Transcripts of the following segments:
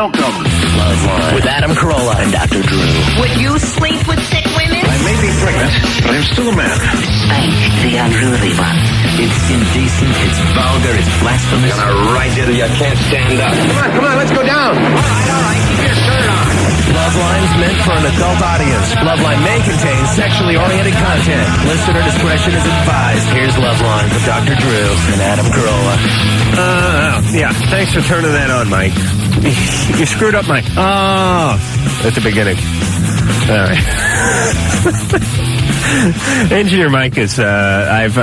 Welcome, Loveline, with Adam Carolla and Dr. Drew. Would you sleep with sick women? I may be pregnant, but I'm still a man. Spank the unruly one. It's indecent, it's vulgar, it's blasphemous. Gonna write you till you can't stand up. Come on, let's go down. All right, keep your shirt on. Loveline's meant for an adult audience. Loveline may contain sexually oriented content. Listener discretion is advised. Here's Loveline with Dr. Drew and Adam Carolla. Yeah, thanks for turning that on, Mike. You screwed up my at the beginning. All right. Engineer Mike is I've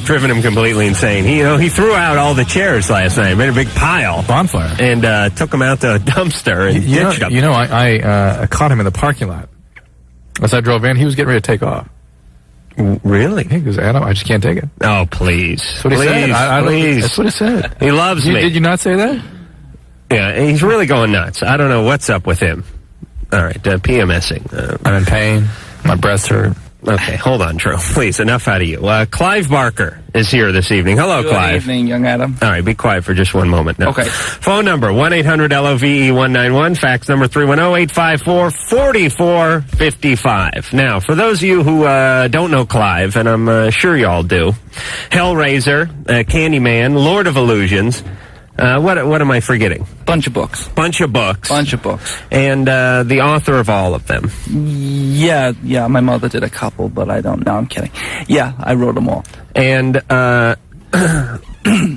driven him completely insane. He threw out all the chairs last night, made a big pile, bonfire, and took them out to a dumpster and ditched them. I caught him in the parking lot as I drove in. He was getting ready to take off. Really? He goes, Adam, I just can't take it. Oh, please. That's what he said. Please. That's what he said. He loves me. Did you not say that? Yeah, he's really going nuts. I don't know what's up with him. All right, PMSing. I'm in pain. My breasts hurt. Okay, hold on, Drew. Please, enough out of you. Clive Barker is here this evening. Hello, Clive. Good evening, young Adam. All right, be quiet for just one moment now. Okay. Phone number, 1-800-LOVE-191. Fax number 310-854-4455. Now, for those of you who don't know Clive, and I'm sure you all do, Hellraiser, Candyman, Lord of Illusions. What am I forgetting? Bunch of books. And the author of all of them. Yeah, my mother did a couple, but I don't know. I'm kidding. Yeah, I wrote them all. And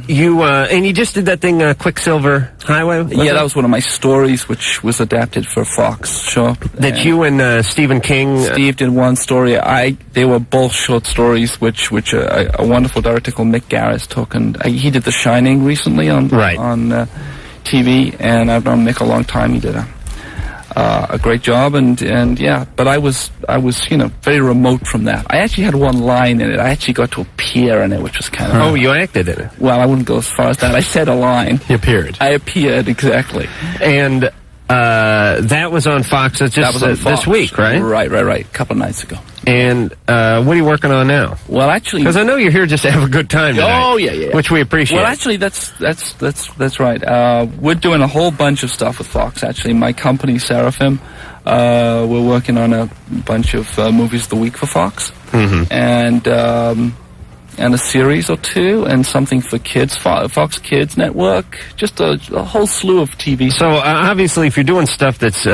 you just did that thing, Quicksilver Highway? That was one of my stories, which was adapted for Fox show. That you and Stephen King... Steve did one story. They were both short stories, which a wonderful director called Mick Garris took, and he did The Shining recently on TV, and I've known Mick a long time. He did a great job, and yeah, but I was very remote from that. I actually had one line in it. I actually got to appear in it, which was kind of... Oh, you acted in it? Well, I wouldn't go as far as that. I said a line. You appeared. I appeared, exactly. And that was on Fox this week, right? Right. A couple of nights ago. And what are you working on now? Well, actually... Because I know you're here just to have a good time tonight. Oh, yeah. Which we appreciate. Well, actually, that's right. We're doing a whole bunch of stuff with Fox, actually. My company, Seraphim, we're working on a bunch of movies of the week for Fox. Mm-hmm. And a series or two, and something for kids, Fox Kids Network, just a whole slew of TV. So, obviously, if you're doing stuff that's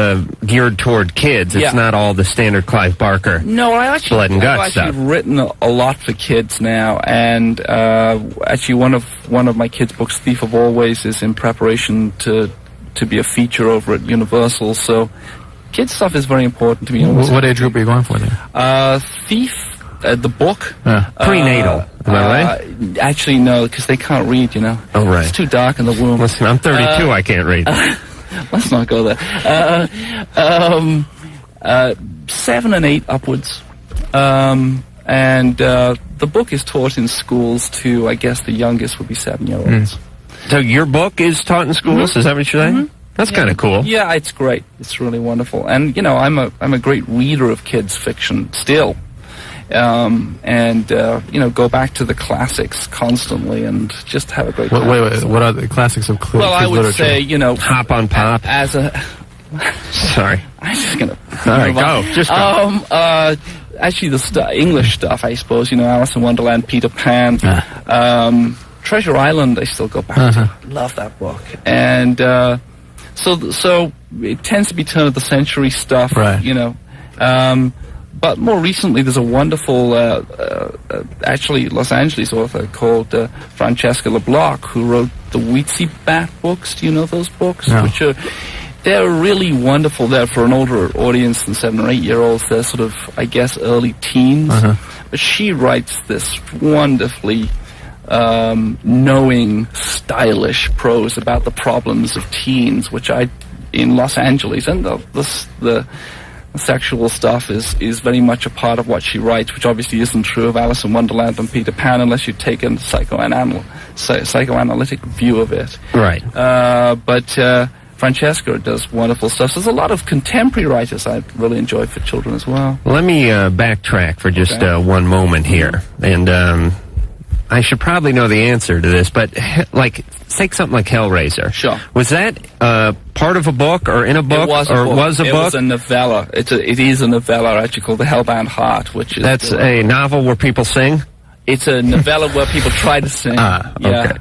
geared toward kids, it's not all the standard Clive Barker blood and guts stuff. I've actually written a lot for kids now, and actually one of my kids' books, Thief of Always, is in preparation to be a feature over at Universal, so kids stuff is very important to me. What age group are you going for then? Thief... the book. Prenatal. Am I right? Actually, no, because they can't read, Oh, right. It's too dark in the womb. Listen, I'm 32, I can't read. Let's not go there. 7 and 8 upwards. And the book is taught in schools to, I guess the youngest would be 7-year-olds. So your book is taught in schools? Is that what you're saying? Mm-hmm. That's kind of cool. Yeah, it's great. It's really wonderful. And, I'm a great reader of kids' fiction still. Go back to the classics constantly and just have a great time. Wait, what are the classics of kids literature? Well, I would say, Hop on Pop. As a... Sorry. I'm just going to... All right, go. Just go. Actually, the English stuff, I suppose, Alice in Wonderland, Peter Pan, Treasure Island, I still go back to. Love that book. And so it tends to be turn of the century stuff, right. But more recently, there's a wonderful, actually Los Angeles author called Francesca LeBlanc, who wrote the Weetzie Bat books. Do you know those books? No. They're really wonderful. They're for an older audience than 7 or 8 year olds. They're sort of, I guess, early teens. But she writes this wonderfully knowing, stylish prose about the problems of teens, which in Los Angeles, and the sexual stuff is very much a part of what she writes, which obviously isn't true of Alice in Wonderland and Peter Pan unless you take a psychoanalytic view of it. Right. But Francesca does wonderful stuff. So there's a lot of contemporary writers I really enjoy for children as well. Let me backtrack for just one moment here. And I should probably know the answer to this, but like, take something like Hellraiser. Sure. Was that part of a book or in a book? It was a or book. Was a it book? was a novella. It is a novella actually called The Hellbound Heart, which is... That's a novel where people sing? It's a novella where people try to sing. Okay.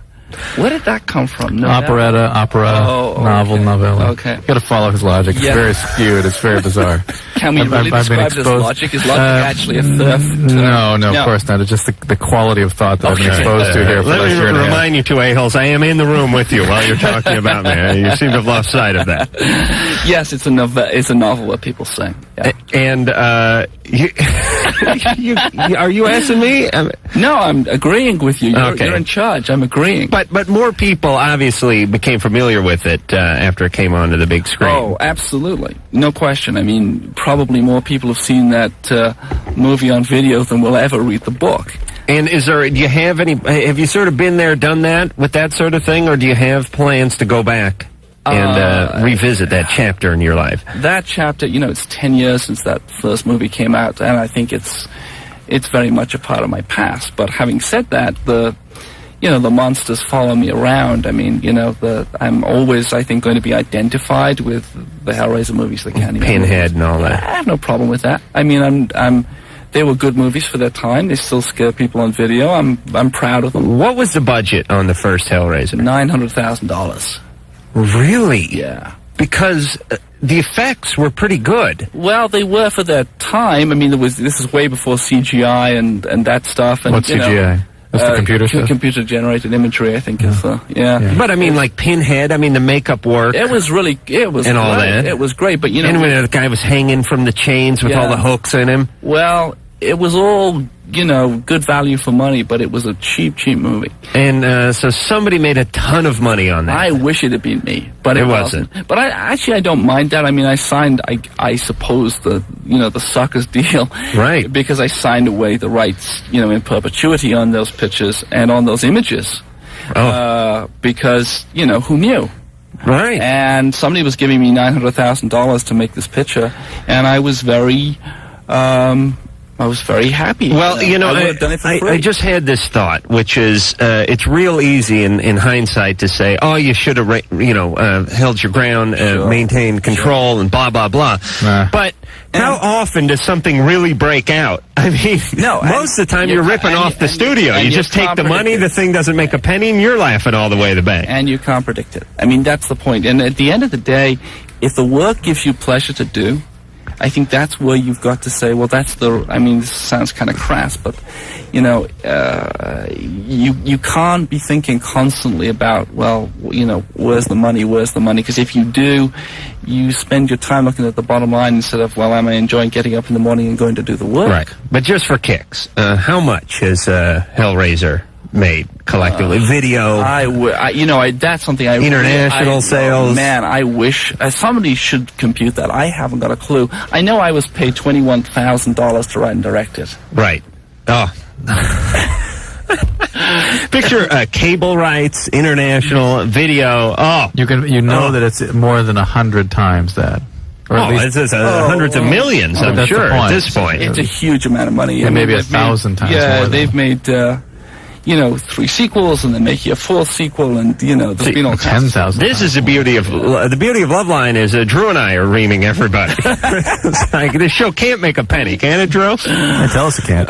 Where did that come from? Operetta, opera, novel, novella. Okay. You gotta follow his logic. It's very skewed. It's very bizarre. Can we really describe it as logic? Is logic actually a third? No, of course not. It's just the quality of thought that I've been exposed to here for Let the last year me and a half. remind you two a-holes, I am in the room with you while you're talking about me. You seem to have lost sight of that. Yes, it's a novel where people sing. Yeah. And are you asking me? No, I'm agreeing with you. You're in charge. I'm agreeing. But more people obviously became familiar with it after it came onto the big screen. Oh, absolutely. No question. I mean, probably more people have seen that movie on video than will ever read the book. And have you sort of been there, done that with that sort of thing, or do you have plans to go back and revisit that chapter in your life? That chapter, it's 10 years since that first movie came out, and I think it's very much a part of my past. But having said that, the monsters follow me around. I mean, I'm always, I think, going to be identified with the Hellraiser movies, the Candyman Pinhead movies. and all that. I have no problem with that. I mean, they were good movies for their time. They still scare people on video. I'm proud of them. What was the budget on the first Hellraiser? $900,000. Really? Yeah. Because the effects were pretty good. Well, they were for their time. I mean, this is way before CGI and that stuff. And, What's CGI? That's the computer stuff? Computer-generated imagery, I think, is yeah. But I mean, like Pinhead, the makeup work. It was and great. All that. It was great, but and when the guy was hanging from the chains with all the hooks in him. Well, it was all, good value for money, but it was a cheap movie. And so somebody made a ton of money on that. I wish it had been me, but it wasn't. But I don't mind that. I mean, I signed, I suppose, the sucker's deal. Right. Because I signed away the rights, in perpetuity on those pictures and on those images. Because, who knew? Right. And somebody was giving me $900,000 to make this picture, and I was very happy. Well, I would have done it for free. I just had this thought, which is, it's real easy in hindsight to say, oh, you should have, held your ground, maintained control, and blah, blah, blah. But how often does something really break out? I mean, most of the time you're ripping off the studio. You just take the money, the thing doesn't make a penny, and you're laughing all the way to the bank. And you can't predict it. I mean, that's the point. And at the end of the day, if the work gives you pleasure to do, I think that's where you've got to say, well, this sounds kind of crass, but, you can't be thinking constantly about, well, where's the money? Because if you do, you spend your time looking at the bottom line instead of, well, am I enjoying getting up in the morning and going to do the work? Right. But just for kicks, how much has Hellraiser made collectively? Video? That's something I... International sales? Man, I wish... somebody should compute that. I haven't got a clue. I know I was paid $21,000 to write and direct it. Right. Oh. Picture cable rights, international, video. Oh. That it's more than 100 times that. Or at least, it's hundreds of millions, I'm sure, at this point. It's a huge amount of money. Yeah, maybe 1,000 times more. Yeah, they've made... 3 sequels, and then make you a 4th sequel, and there's been all kinds. 10,000. This is the beauty of Loveline is Drew and I are reaming everybody. It's like, this show can't make a penny, can it, Drew? Tell us it can't.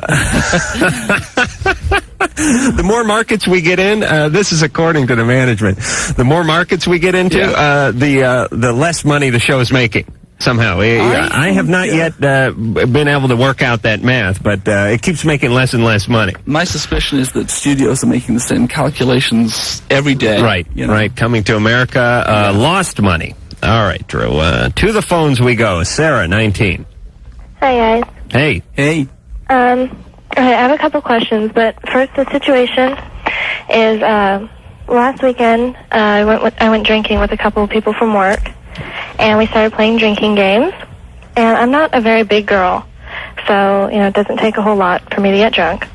The more markets we get in, this is according to the management. The more markets we get into, the less money the show is making. Somehow. I have not yet been able to work out that math, but it keeps making less and less money. My suspicion is that studios are making the same calculations every day. Right, right. Coming to America, lost money. All right, Drew. To the phones we go. Sarah, 19. Hi, guys. Hey. Hey. I have a couple questions, but first, the situation is last weekend I went drinking with a couple of people from work. And we started playing drinking games. And I'm not a very big girl, so, it doesn't take a whole lot for me to get drunk.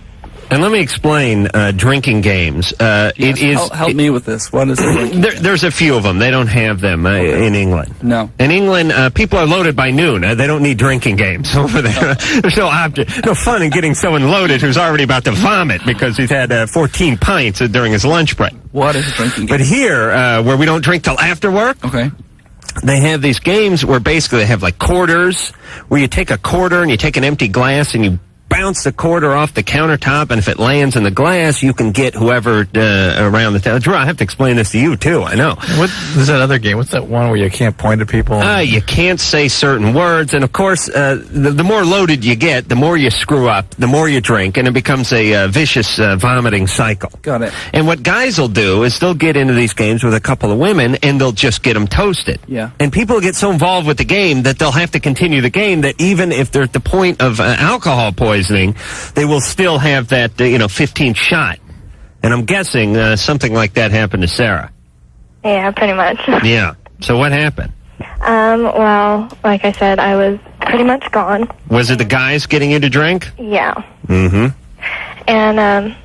And let me explain drinking games. It is help me with this. What is it? There's a few of them. They don't have them in England. No. In England, people are loaded by noon. They don't need drinking games over there. There's no fun in getting someone loaded who's already about to vomit because he's had 14 pints during his lunch break. What is a drinking game? But here, where we don't drink till after work, okay, they have these games where basically they have like quarters, where you take a quarter and you take an empty glass and you bounce the quarter off the countertop, and if it lands in the glass, you can get whoever around the table. Drew, I have to explain this to you, too. I know. What is that other game? What's that one where you can't point at people? You can't say certain words, and of course, the more loaded you get, the more you screw up, the more you drink, and it becomes a vicious vomiting cycle. Got it. And what guys will do is they'll get into these games with a couple of women, and they'll just get them toasted. Yeah. And people get so involved with the game that they'll have to continue the game, that even if they're at the point of alcohol poisoning, they will still have that, 15th shot. And I'm guessing something like that happened to Sarah. Yeah, pretty much. Yeah. So what happened? Well, like I said, I was pretty much gone. Was it the guys getting you to drink? Yeah. Mm-hmm. And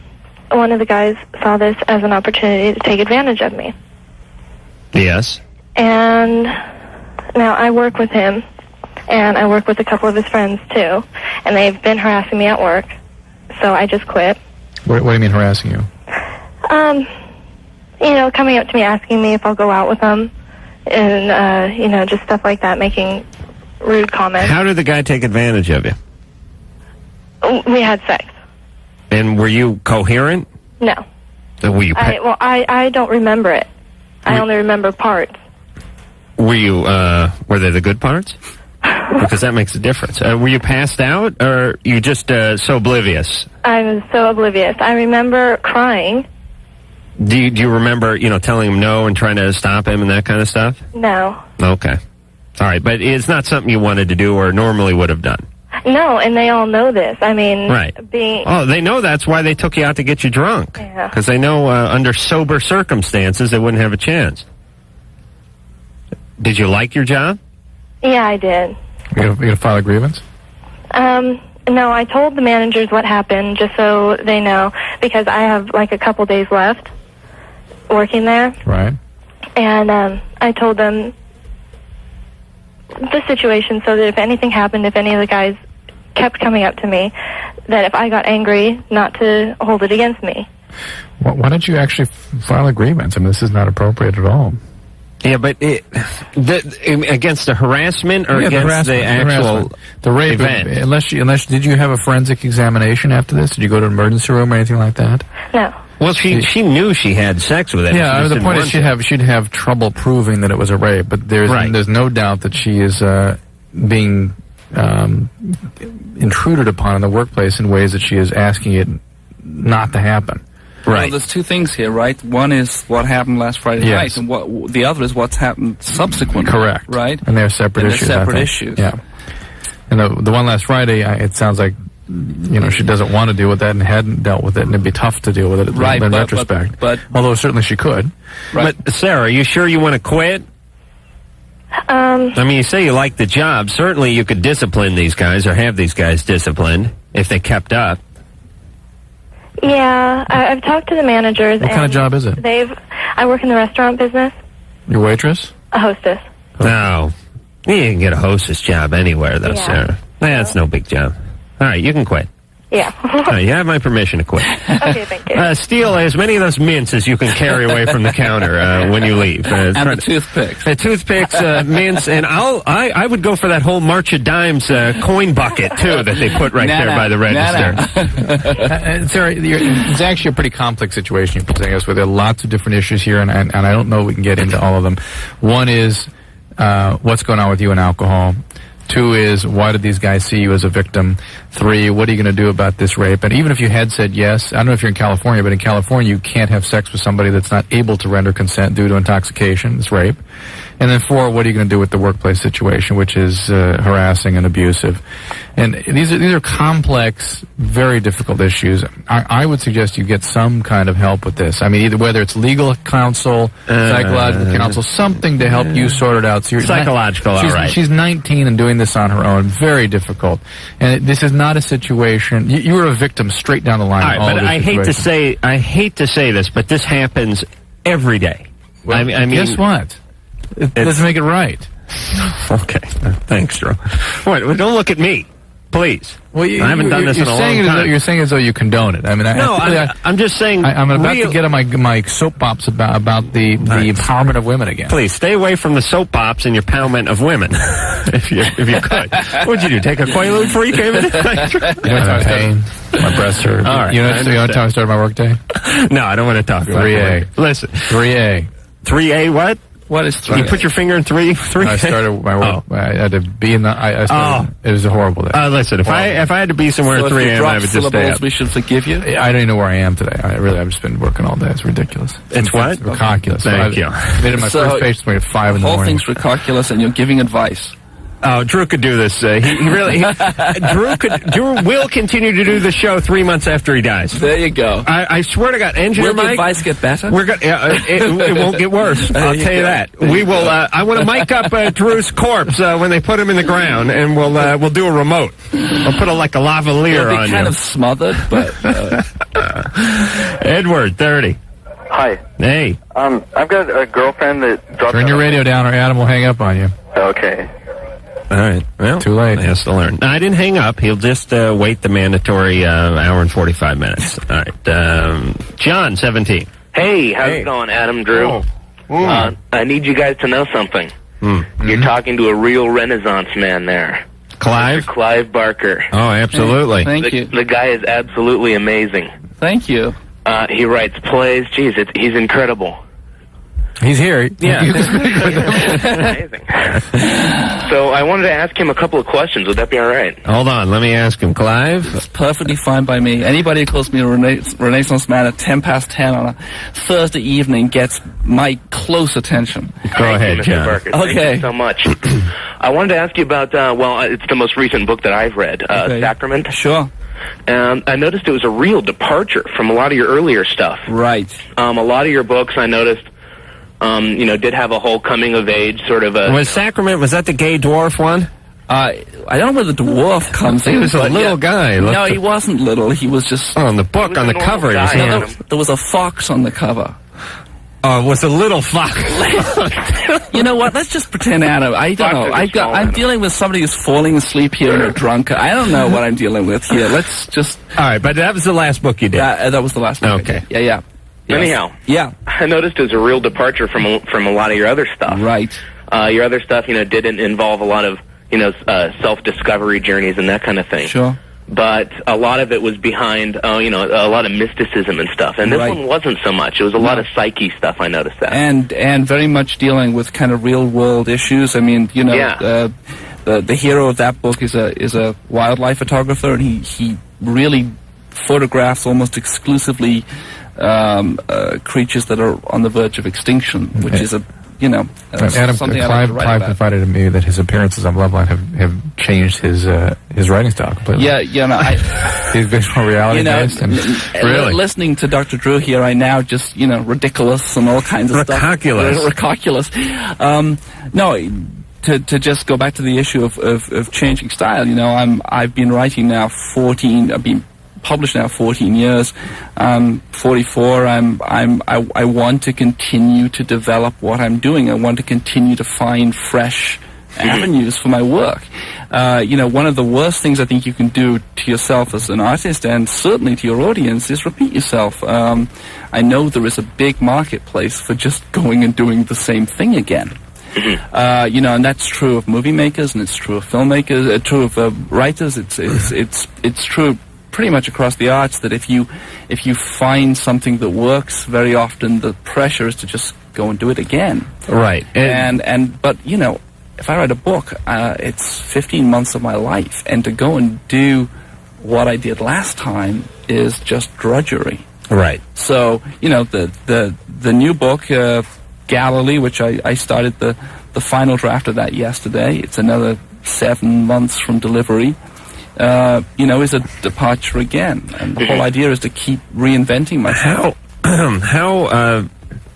one of the guys saw this as an opportunity to take advantage of me. Yes. And now I work with him. And I work with a couple of his friends, too. And they've been harassing me at work. So I just quit. What do you mean harassing you? Coming up to me, asking me if I'll go out with them. And, just stuff like that, making rude comments. How did the guy take advantage of you? We had sex. And were you coherent? No. Were you... I don't remember it. I only remember parts. Were you, were they the good parts? Because that makes a difference. Were you passed out, or you just so oblivious? I was so oblivious. I remember crying. Do you remember, telling him no and trying to stop him and that kind of stuff? No. Okay. All right, but it's not something you wanted to do or normally would have done? No, and they all know this. I mean, right. Oh, they know that's why they took you out to get you drunk. Yeah. Because they know under sober circumstances they wouldn't have a chance. Did you like your job? Yeah, I did. You gonna file a grievance? No, I told the managers what happened just so they know, because I have like a couple days left working there. Right. And I told them the situation so that if anything happened, if any of the guys kept coming up to me, that if I got angry, not to hold it against me. Why don't you actually file a grievance? I mean, this is not appropriate at all. Yeah, but against the harassment or against the actual the rape event? Unless did you have a forensic examination after this? Did you go to an emergency room or anything like that? No. Well, she knew she had sex with it. Yeah, the point is she'd have trouble proving that it was a rape, but there's no doubt that she is being intruded upon in the workplace in ways that she is asking it not to happen. Right. Well, there's two things here, right? One is what happened last Friday night, and the other is what's happened subsequently. Correct. Right? And they're separate issues. Yeah. And the one last Friday, it sounds like, she doesn't want to deal with that and hadn't dealt with it, and it'd be tough to deal with it in retrospect. But although certainly she could. Right. But Sarah, are you sure you want to quit? I mean, you say you like the job. Certainly you could discipline these guys or have these guys disciplined if they kept up. Yeah, I've talked to the managers. What kind of job is it? I work in the restaurant business. Your waitress? A hostess. No. You can get a hostess job anywhere, though, Sarah. That's no big job. All right, you can quit. Yeah. All right, you have my permission to quit. Okay, thank you. Steal as many of those mints as you can carry away from the counter when you leave. And the toothpicks. The toothpicks, mints, and I would go for that whole March of Dimes coin bucket, too, that they put there by the register. Sarah, it's actually a pretty complex situation you're presenting us with. There are lots of different issues here, and I don't know if we can get into all of them. One is what's going on with you and alcohol. 2 is, why did these guys see you as a victim? 3, what are you going to do about this rape? And even if you had said yes, I don't know if you're in California, but in California you can't have sex with somebody that's not able to render consent due to intoxication. It's rape. And then 4, what are you going to do with the workplace situation, which is harassing and abusive? And these are complex, very difficult issues. I would suggest you get some kind of help with this. I mean, either whether it's legal counsel, psychological counsel, something to help you sort it out. So you're psychological, all right. She's 19 and doing this on her own. Very difficult. And this is not a situation. You were a victim straight down the line. All right, but I hate to say this, but this happens every day. Well, I mean, guess what? It doesn't make it right. Okay, thanks, Drew. What? Well, don't look at me, please. Well, I haven't done this in a long time. You're saying as though you condone it. I mean, I'm just saying. I'm about to get on my soapbox about the empowerment of women again. Please stay away from the soapbox and your empowerment of women, if you could. What'd you do? Take a Quaalude before you came in? You know what time pain? My breasts hurt. All right. You know what time I started my workday? No, I don't want to talk about 3A. Listen. 3A. 3A what? What is 3A? You put your finger in 3? I started my work. I had to be in the. It was a horrible day. Listen, if I had to be somewhere at 3 a.m., I would just stay up. We should forgive you. I don't even know where I am today. I've just been working all day. It's ridiculous. It's what? It's ridiculous. Thank you. I made it my first page at 5 in the morning. The whole thing's ridiculous, and you're giving advice. Oh, Drew could do this. Drew will continue to do the show 3 months after he dies. There you go. I swear to God, engineer Will Mike. the advice get better? We're gonna. It won't get worse. I'll tell you that. We will. I want to mic up Drew's corpse when they put him in the ground, and we'll do a remote. I'll put a lavalier on you. Kind of smothered, but. Edward, 30. Hi. Hey. I've got a girlfriend that dropped. Turn your radio down, or Adam will hang up on you. Okay. All right. Well, too late. He has to learn. No, I didn't hang up. He'll just wait the mandatory hour and 45 minutes. All right. John, 17. Hey, how's it going, Adam, Drew? I need you guys to know something. You're talking to a real Renaissance man there. Clive? Mr. Clive Barker. Oh, absolutely. Thank you. The guy is absolutely amazing. Thank you. He writes plays. Jeez, he's incredible. He's here. Yeah. Amazing. So I wanted to ask him a couple of questions. Would that be all right? Hold on. Let me ask him. Clive? It's perfectly fine by me. Anybody who calls me a Renaissance man at 10 past 10 on a Thursday evening gets my close attention. Go ahead, Mr. John. Barker. Okay. Thank you so much. I wanted to ask you about, it's the most recent book that I've read, Sacrament. Sure. And I noticed it was a real departure from a lot of your earlier stuff. Right. A lot of your books, I noticed, did have a whole coming of age sort of a. Was Sacrament, was that the gay dwarf one? I don't know where the dwarf comes in. He was a little guy. No, he wasn't little. He was just. Oh, on the book, on the cover. There was a fox on the cover. Oh, it was a little fox. You know what? Let's just pretend, Adam. I don't know. I'm dealing with somebody who's falling asleep here and a drunk. I don't know what I'm dealing with here. Let's just. All right, but that was the last book you did. That was the last book. Okay. Yeah. Yes. Anyhow. Yeah. I noticed it was a real departure from a lot of your other stuff. Right. Your other stuff, didn't involve a lot of, self-discovery journeys and that kind of thing. Sure. But a lot of it was behind, a lot of mysticism and stuff. And this one wasn't so much. It was a lot of psyche stuff, I noticed that. And very much dealing with kind of real-world issues. I mean, the hero of that book is a wildlife photographer, and he really photographs almost exclusively creatures that are on the verge of extinction, which is Adam, something Clive confided to me that his appearances on Loveline have changed his writing style completely. Yeah, he's been more reality based. Really, listening to Dr. Drew here, I now just ridiculous and all kinds of stuff. Ridiculous. No. To just go back to the issue of changing style, I've been writing now 14. I've been published now 14 years. I'm 44. I want to continue to develop what I'm doing. I want to continue to find fresh avenues for my work. One of the worst things I think you can do to yourself as an artist, and certainly to your audience, is repeat yourself. I know there is a big marketplace for just going and doing the same thing again. And that's true of movie makers, and it's true of filmmakers, true of writers. It's true pretty much across the arts that if you find something that works, very often the pressure is to just go and do it again. Right. But if I write a book, it's 15 months of my life, and to go and do what I did last time is just drudgery. Right. So the new book, Galilee, which I started the the final draft of that yesterday. It's another 7 months from delivery. Is a departure again. And the whole idea is to keep reinventing myself. I don't know,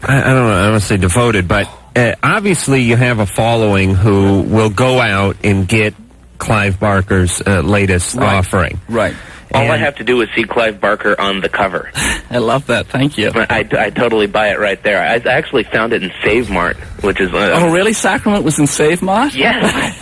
I don't say devoted, but obviously you have a following who will go out and get Clive Barker's latest offering. Right. All I have to do is see Clive Barker on the cover. I love that. Thank you. I totally buy it right there. I actually found it in Save Mart, which is... oh, really? Sacrament was in Save Mart? Yes.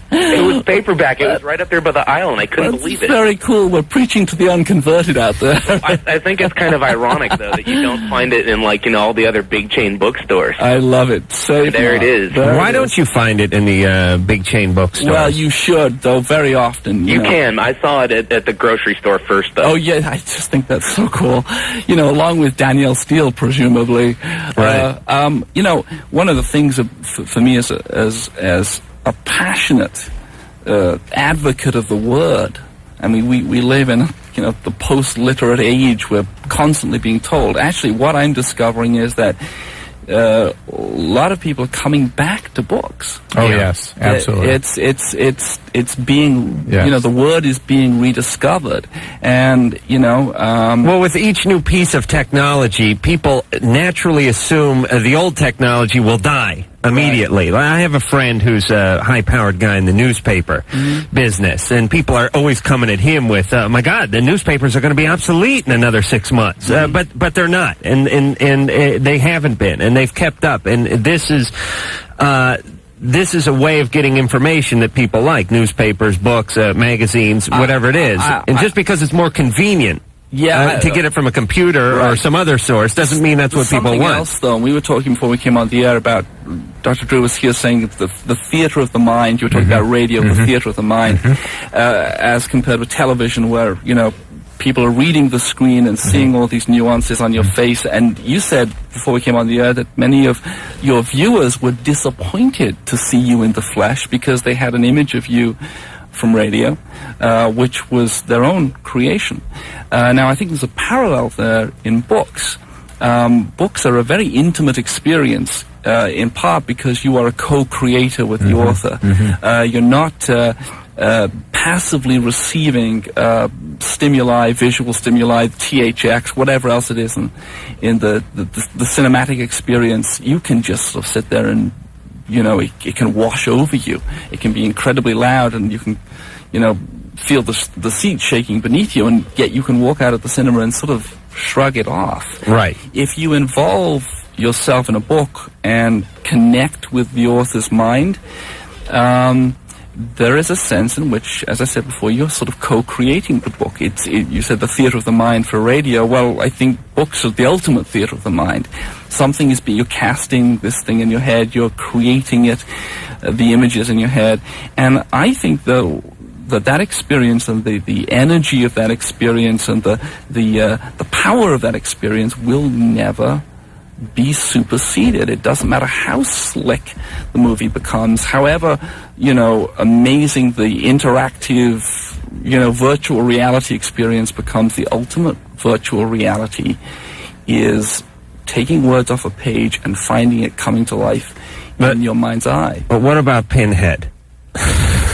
It was paperback. It was right up there by the aisle, and I couldn't believe it. Very cool. We're preaching to the unconverted out there. I think it's kind of ironic, though, that you don't find it in, all the other big chain bookstores. I love it. Save there Mart. It is. Why don't you find it in the big chain bookstores? Well, you should, though, very often. You can. I saw it at the grocery store first, though. Oh, yeah, I just think that's so cool. Along with Danielle Steele, presumably. Right. One of the things for me as a passionate advocate of the word, I mean, we live in, the post-literate age. We're constantly being told. Actually, what I'm discovering is that a lot of people are coming back to books. Oh, yes, absolutely. It's being, the word is being rediscovered. And, well, with each new piece of technology, people naturally assume the old technology will die immediately. Right. I have a friend who's a high-powered guy in the newspaper business, and people are always coming at him with, my God, the newspapers are going to be obsolete in another 6 months. But they're not, and they haven't been, and they've kept up. And this is a way of getting information that people like: newspapers, books, magazines, whatever it is. And just because it's more convenient to get it from a computer or some other source doesn't mean that's what people want. Something else, though, and we were talking before we came on the air about, Dr. Drew was here saying the theater of the mind. You were talking about radio, the theater of the mind, as compared with television, where, people are reading the screen and seeing all these nuances on your face. And you said before we came on the air that many of your viewers were disappointed to see you in the flesh because they had an image of you from radio, which was their own creation. Now, I think there's a parallel there in books. Books are a very intimate experience, in part because you are a co-creator with the author. You're not passively receiving stimuli, visual stimuli, THX, whatever else it is in the cinematic experience. You can just sort of sit there and, it can wash over you. It can be incredibly loud, and you can, feel the seat shaking beneath you, and yet you can walk out of the cinema and sort of shrug it off. Right. If you involve yourself in a book and connect with the author's mind, there is a sense in which, as I said before, you're sort of co-creating the book. You said the theater of the mind for radio. Well, I think books are the ultimate theater of the mind. Something is you're casting this thing in your head, you're creating it, the images in your head. And I think that experience and the energy of that experience and the power of that experience will never be superseded. It doesn't matter how slick the movie becomes, however, amazing the interactive, virtual reality experience becomes. The ultimate virtual reality is taking words off a page and finding it coming to life in your mind's eye. But what about Pinhead?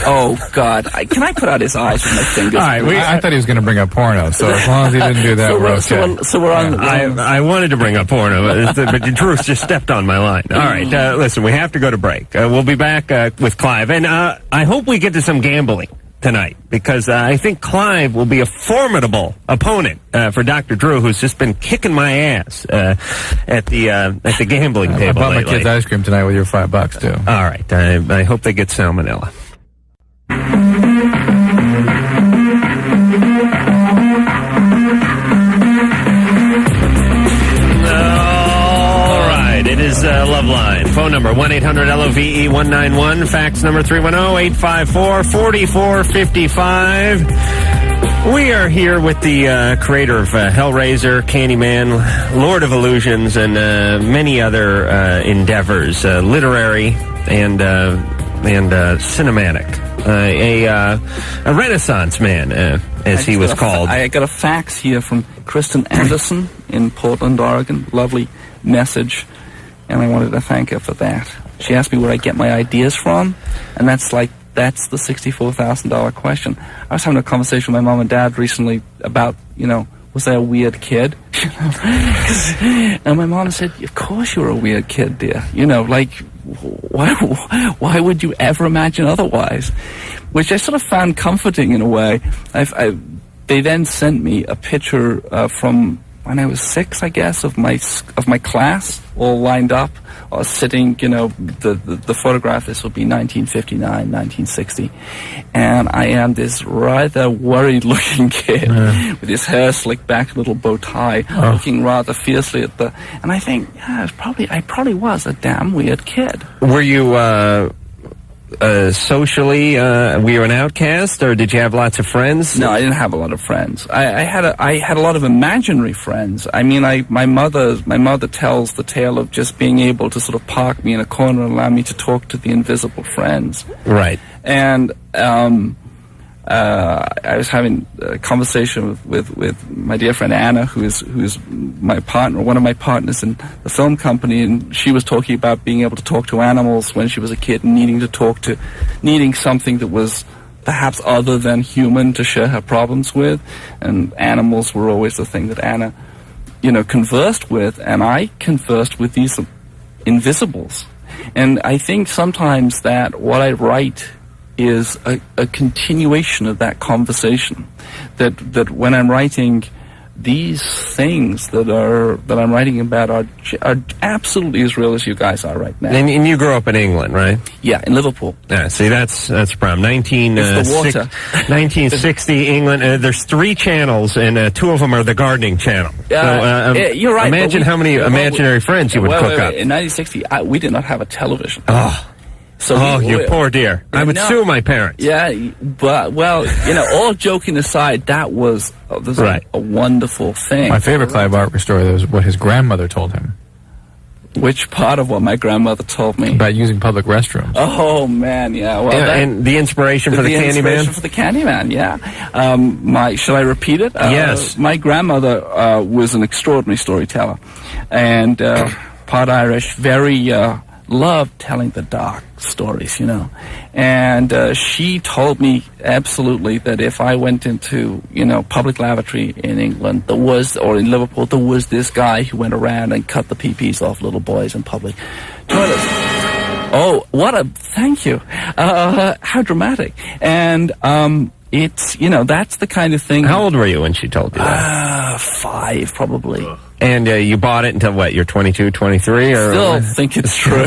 Oh, God. Can I put out his eyes with my fingers? All right, I thought he was going to bring up porno, so as long as he didn't do that, we're okay. So we're on... I wanted to bring up porno, but Drew just stepped on my line. All right, listen, we have to go to break. We'll be back with Clive, and I hope we get to some gambling tonight, because I think Clive will be a formidable opponent for Dr. Drew, who's just been kicking my ass at the gambling table I bought lately. my kids ice cream tonight with your $5 too. All right, I hope they get salmonella. It is Loveline. Phone number 1-800-LOVE-191. Fax number 310-854-4455. We are here with the creator of Hellraiser, Candyman, Lord of Illusions, and many other endeavors, literary and cinematic. A Renaissance man, as he was called. I got a fax here from Kristen Anderson in Portland, Oregon. Lovely message. And I wanted to thank her for that. She asked me where I get my ideas from, and that's the $64,000 question. I was having a conversation with my mom and dad recently about, was I a weird kid? And my mom said, "Of course you're a weird kid, dear. Why would you ever imagine otherwise?" Which I sort of found comforting in a way. They then sent me a picture from when I was 6, I guess, of my class all lined up, sitting. The photograph. This would be 1959, 1960, and I am this rather worried-looking kid with his hair slicked back, little bow tie, looking rather fiercely at the. And I think, I probably was a damn weird kid. Were you socially, were you an outcast, or did you have lots of friends? No, I didn't have a lot of friends. I had a lot of imaginary friends. I mean, my mother tells the tale of just being able to sort of park me in a corner and allow me to talk to the invisible friends. Right. And I was having a conversation with my dear friend Anna, who is my partner, one of my partners in the film company, and she was talking about being able to talk to animals when she was a kid and needing something that was perhaps other than human to share her problems with, and animals were always the thing that Anna, conversed with, and I conversed with these invisibles. And I think sometimes that what I write is a continuation of that conversation. That when I'm writing, these things that I'm writing about are absolutely as real as you guys are right now. And you grew up in England, right? Yeah, in Liverpool. Yeah, see, that's a problem. 1960 England. There's 3 channels, and 2 of them are the gardening channel. You're right. Imagine how many imaginary friends you would cook up. In 1960, we did not have a television. Oh. So you poor dear. I would sue my parents. Yeah, but, all joking aside, that was a wonderful thing. My favorite Clive Barker story was what his grandmother told him. Which part of what my grandmother told me? About using public restrooms. Oh, man, yeah. Well, and the inspiration for the Candyman? The inspiration for the Candyman, yeah. Shall I repeat it? Yes. My grandmother was an extraordinary storyteller. And part Irish, very... loved telling the dark stories, and she told me absolutely that if I went into, public lavatory in England, or in Liverpool, there was this guy who went around and cut the pee-pees off little boys in public toilets. Oh, thank you. How dramatic. And, it's, that's the kind of thing. How old were you when she told you that? 5, probably. And you bought it until what? You're 22, 23, or still think it's true.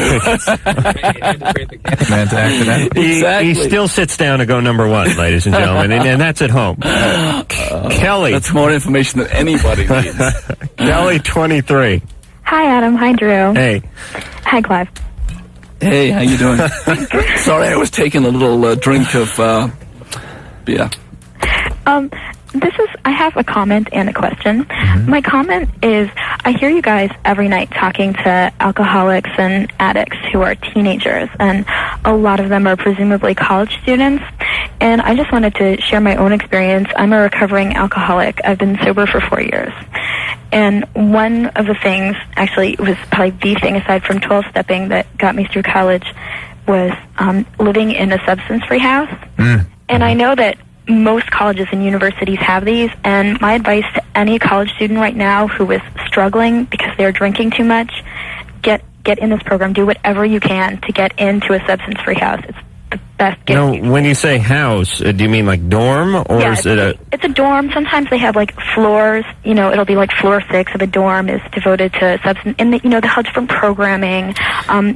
He still sits down to go number 1, ladies and gentlemen, and that's at home. Kelly, that's more information than anybody needs. Kelly, 23. Hi, Adam. Hi, Drew. Hey. Hi, Clive. Hey, how you doing? Sorry, I was taking a little drink of beer. I have a comment and a question. Mm-hmm. My comment is, I hear you guys every night talking to alcoholics and addicts who are teenagers, and a lot of them are presumably college students. And I just wanted to share my own experience. I'm a recovering alcoholic. I've been sober for 4 years. And one of the things, actually, it was probably the thing aside from 12-stepping that got me through college, was living in a substance-free house. Mm. And I know that most colleges and universities have these, and my advice to any college student right now who is struggling because they're drinking too much, get in this program. Do whatever you can to get into a substance-free house. It's the best gift. When you say house, do you mean like dorm, or is it it's a dorm. Sometimes they have like floors. It'll be like floor 6 of a dorm is devoted to substance. And they have different programming.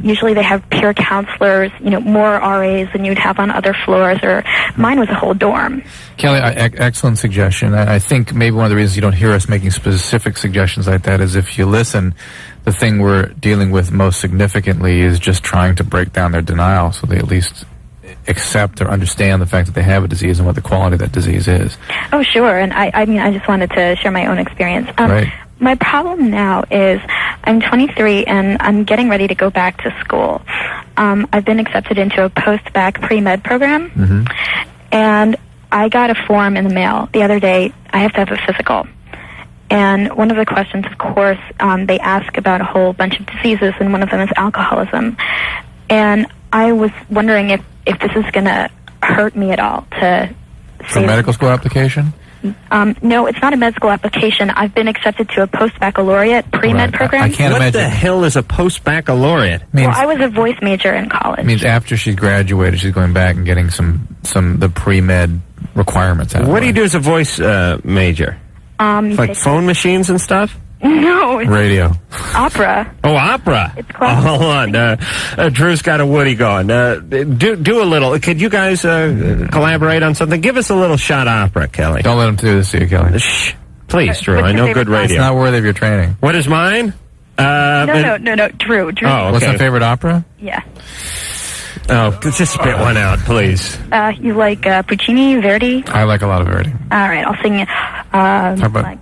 Usually they have peer counselors. More RAs than you'd have on other floors. Or mine was a whole dorm. Kelly, excellent suggestion. I think maybe one of the reasons you don't hear us making specific suggestions like that is if you listen, the thing we're dealing with most significantly is just trying to break down their denial so they at least accept or understand the fact that they have a disease and what the quality of that disease is. Oh, sure. And I just wanted to share my own experience. Right. My problem now is I'm 23 and I'm getting ready to go back to school. I've been accepted into a post-bac pre-med program, mm-hmm. and I got a form in the mail the other day. I have to have a physical. And one of the questions, of course, they ask about a whole bunch of diseases, and one of them is alcoholism. And I was wondering if this is going to hurt me at all to For a medical school application? No, it's not a med school application. I've been accepted to a post-baccalaureate pre-med program. I can't imagine. What the hell is a post-baccalaureate? Well, I was a voice major in college. It means after she's graduated, she's going back and getting the pre-med requirements out of What do you do as a voice major? Like phone machines and stuff? No. It's radio. Opera. Oh, opera. It's classical. Hold on. Drew's got a Woody going. Do a little. Could you guys collaborate on something? Give us a little shot opera, Kelly. Don't let him do this to you, Kelly. Shh. Please, Drew. I know good radio. It's not worthy of your training. What is mine? No, Drew. Oh, okay. What's my favorite opera? Yeah. Oh, just spit one out, please. You like Puccini, Verdi? I like a lot of Verdi. All right, I'll sing How about like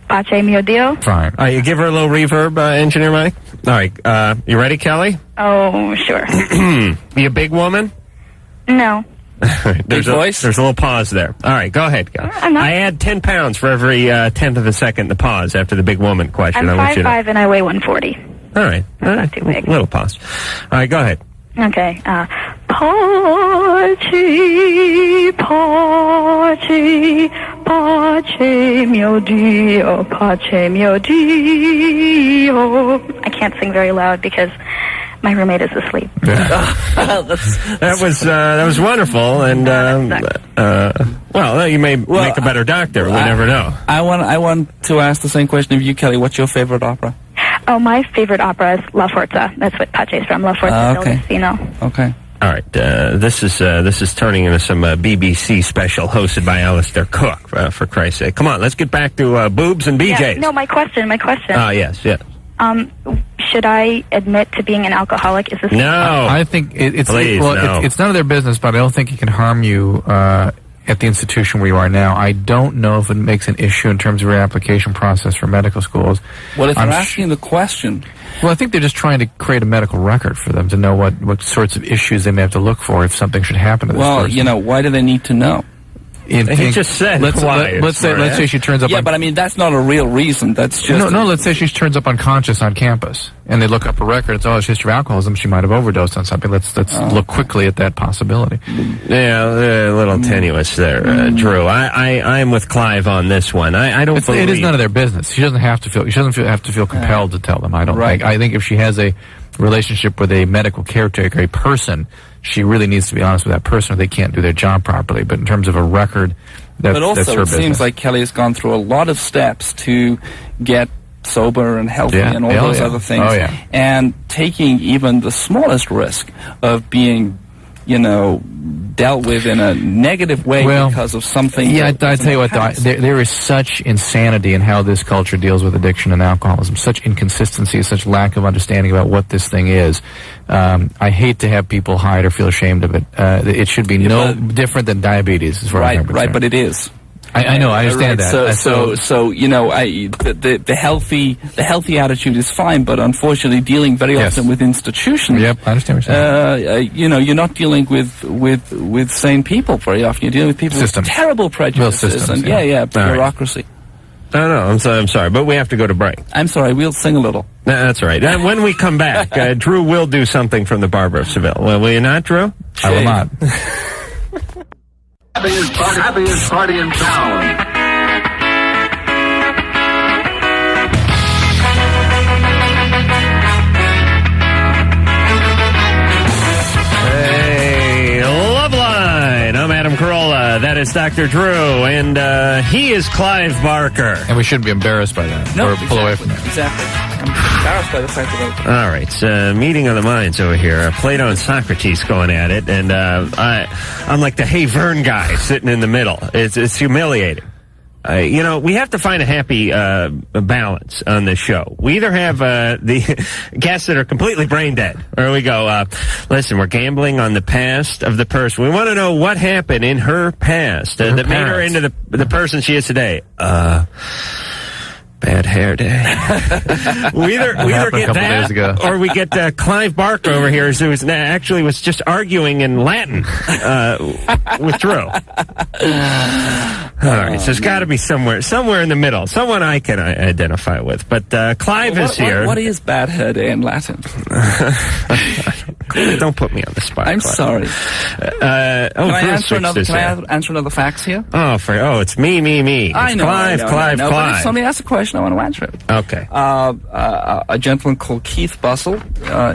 Pace Mio Dio. Fine. You give her a little reverb, Engineer Mike. All right. You ready, Kelly? Oh, sure. You a big woman? No. There's a little pause there. All right, go ahead. I add 10 pounds for every tenth of a second the pause after the big woman question. I'm 5'5" and I weigh 140. All right. That's not too big. Little pause. All right, go ahead. Okay. Pace mio Dio, pace mio Dio. I can't sing very loud because my roommate is asleep. That was wonderful, and well, you may make a better doctor. We never know. I want to ask the same question of you, Kelly. What's your favorite opera? Oh, my favorite opera is La Forza. That's what Pace is from. La Forza del Destino. Okay. All right, this is turning into some BBC special hosted by Alistair Cook. For Christ's sake, come on, let's get back to boobs and BJ's. Yeah, no, my question. Yes. Should I admit to being an alcoholic? Is this no? I think it's no. It's none of their business, but I don't think it can harm you at the institution where you are now. I don't know if it makes an issue in terms of your application process for medical schools. Well, if they're asking the question. Well, I think they're just trying to create a medical record for them to know what sorts of issues they may have to look for if something should happen to this person. Well, why do they need to know? He just said let's say she turns up. Yeah, but I mean that's not a real reason. That's just no. Let's say she turns up unconscious on campus, and they look up her record. It's all history of alcoholism. She might have overdosed on something. Let's look quickly at that possibility. Yeah, a little tenuous there, Drew. I'm with Clive on this one. I don't believe it is none of their business. She doesn't have to feel. She doesn't have to feel compelled to tell them. I don't think. I think if she has a relationship with a medical caretaker, a person, she really needs to be honest with that person or they can't do their job properly. But in terms of a record, that's her business. But also, it seems like Kelly has gone through a lot of steps to get sober and healthy and all those other things. Oh, yeah. And taking even the smallest risk of being, dealt with in a negative way because of something. Yeah, I tell you what, though, there is such insanity in how this culture deals with addiction and alcoholism, such inconsistency, such lack of understanding about what this thing is. I hate to have people hide or feel ashamed of it. It should be no different than diabetes, as far as I'm concerned. Right, but it is. I know, I understand that. The healthy attitude is fine, but unfortunately, dealing very often with institutions. Yep, I understand what you're saying. You're not dealing with sane people very often. You're dealing with people with terrible prejudices and bureaucracy. No, I'm sorry, but we have to go to break. I'm sorry, we'll sing a little. No, that's all right. When we come back, Drew will do something from the Barber of Seville. Will you not, Drew? I will not. Happiest party in town. Hey, Loveline. I'm Adam Carolla. That is Dr. Drew, and he is Clive Barker. And we shouldn't be embarrassed by that. No, or pull away from that. Exactly. I'm embarrassed by the fact that All right, meeting of the minds over here. Plato and Socrates going at it, and I'm like the Hey Vern guy sitting in the middle. It's humiliating. We have to find a happy balance on this show. We either have the guests that are completely brain dead, or we go, listen, we're gambling on the past of the person. We want to know what happened in her past that made her into the person she is today. Bad hair day. we either get that, or we get Clive Barker over here, who actually was just arguing in Latin with Drew. All right, so there's got to be somewhere in the middle, someone I can identify with. But Clive is here. What is bad hair day in Latin? Don't put me on the spot. I'm Clive. sorry. Can I answer another fax here? It's me. I know. Clive. But if somebody asks a question, I want to answer it. Okay. A gentleman called Keith Bussell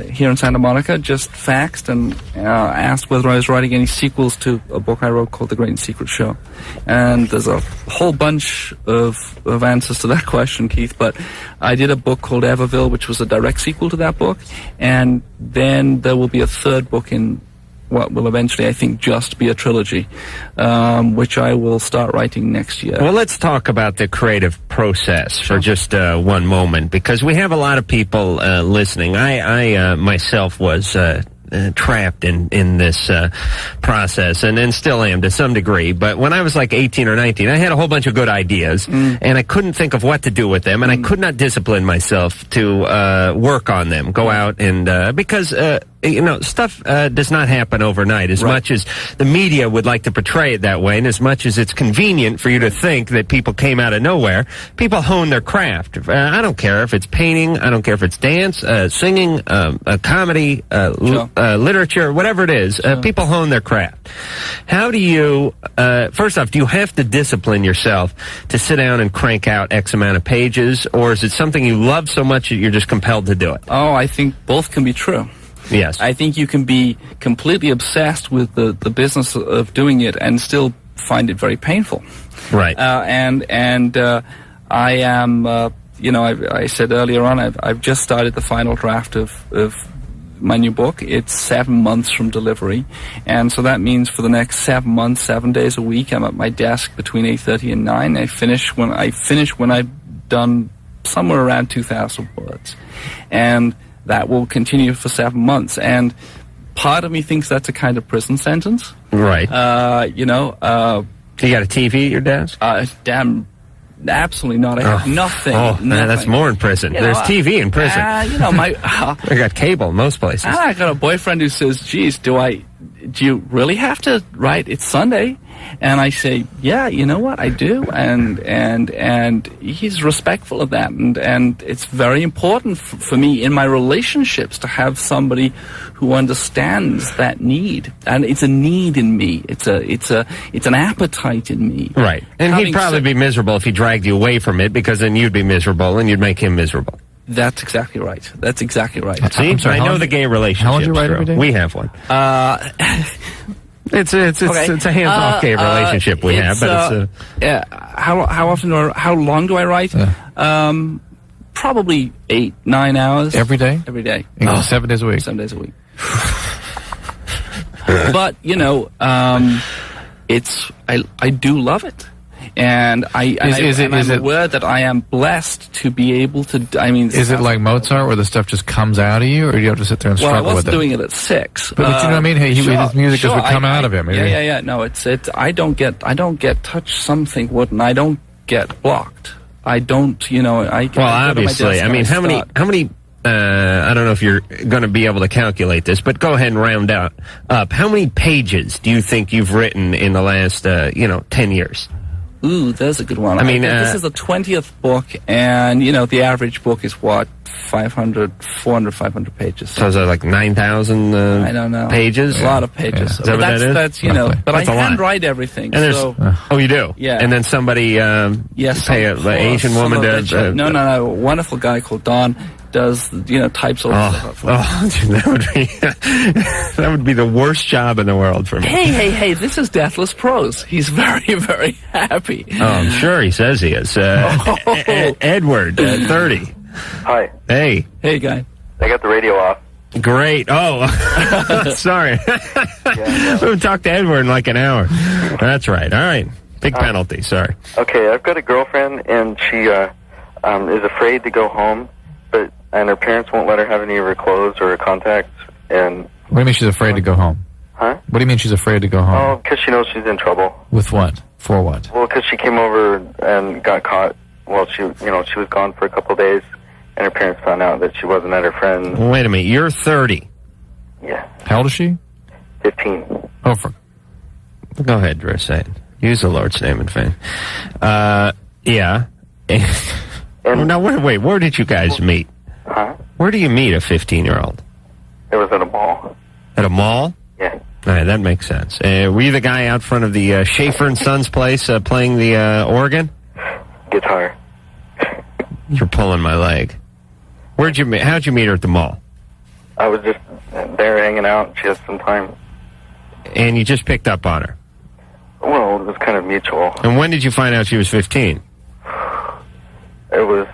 here in Santa Monica just faxed and asked whether I was writing any sequels to a book I wrote called The Great and Secret Show. And there's a whole bunch of answers to that question, Keith, but I did a book called Everville, which was a direct sequel to that book, and then there will be a third book in what will eventually, I think, just be a trilogy, which I will start writing next year. Well, let's talk about the creative process for just one moment, because we have a lot of people listening. I myself was trapped in this process, and still am to some degree. But when I was like 18 or 19, I had a whole bunch of good ideas, and I couldn't think of what to do with them, and I could not discipline myself to work on them, go out and because stuff does not happen overnight, as much as the media would like to portray it that way, and as much as it's convenient for you to think that people came out of nowhere. People hone their craft. I don't care if it's painting, I don't care if it's dance, singing, comedy, literature, whatever it is. People hone their craft. How do you, first off, do you have to discipline yourself to sit down and crank out X amount of pages, or is it something you love so much that you're just compelled to do it? Oh, I think both can be true. Yes. I think you can be completely obsessed with the business of doing it and still find it very painful. Right. I am, I said earlier on, I've just started the final draft of my new book. It's 7 months from delivery. And so that means for the next 7 months, 7 days a week, I'm at my desk between 8:30 and 9. I finish when I've done somewhere around 2,000 words. And that will continue for 7 months, and part of me thinks that's a kind of prison sentence. Right. You got a TV at your desk? Absolutely not. I have nothing. Oh, nothing. That's more in prison. There's TV in prison. I got cable in most places. I got a boyfriend who says, "Geez, do you really have to write? It's Sunday." And I say, yeah, you know what, I do, and he's respectful of that, and it's very important for me in my relationships to have somebody who understands that need, and it's a need in me, it's an appetite in me. Right, and he'd probably be miserable if he dragged you away from it, because then you'd be miserable and you'd make him miserable. That's exactly right. See, I know the gay relationship. How would you write every day? We have one. It's a hands-off gay relationship we have, but how long do I write? Probably 8-9 hours. Every day? Every day. 7 days a week. 7 days a week. But I do love it. And I'm aware that I am blessed to be able to. Is it like Mozart, where the stuff just comes out of you, or do you have to sit there and struggle with it? Well, I wasn't doing it at 6. But you know what I mean? His music just would come out of him. Yeah. No, it's. I don't get touched. Something wouldn't. I don't get blocked. I don't. Obviously. How many? I don't know if you're going to be able to calculate this, but go ahead and round up. How many pages do you think you've written in the last 10 years? Ooh, there's a good one. I think this is the 20th book, and, the average book is, 500 pages. So is that like 9,000 I don't know. Pages? A lot of pages. Yeah. That's but I handwrite everything. And oh, you do? Yeah. And then somebody pay an Asian woman to... No. A wonderful guy called Don does, types all this stuff. That would be the worst job in the world for me. Hey, this is Deathless Prose. He's very, very happy. Oh, I'm sure he says he is. Edward, 30. Hi. Hey. Hey, guy. I got the radio off. Great. Oh, sorry. We haven't talked to Edward in like an hour. That's right. All right. Big penalty. Sorry. Okay, I've got a girlfriend, and she is afraid to go home, and her parents won't let her have any of her clothes or her contacts. And what do you mean she's afraid to go home? Huh? What do you mean she's afraid to go home? Oh, because she knows she's in trouble. With what? For what? Well, because she came over and got caught well, she was gone for a couple of days, and her parents found out that she wasn't at her friend's. Wait a minute, you're 30. Yeah. How old is she? 15. Oh, Go ahead, Drew, say it. Use the Lord's name in vain. Yeah. Now, wait, where did you guys meet? Huh? Where do you meet a 15-year-old? It was at a mall. At a mall? Yeah. All right, that makes sense. Were you the guy out front of the Schaefer and Sons place playing the organ? Guitar. You're pulling my leg. How'd you meet her at the mall? I was just there hanging out. She had some time. And you just picked up on her? Well, it was kind of mutual. And when did you find out she was 15? It was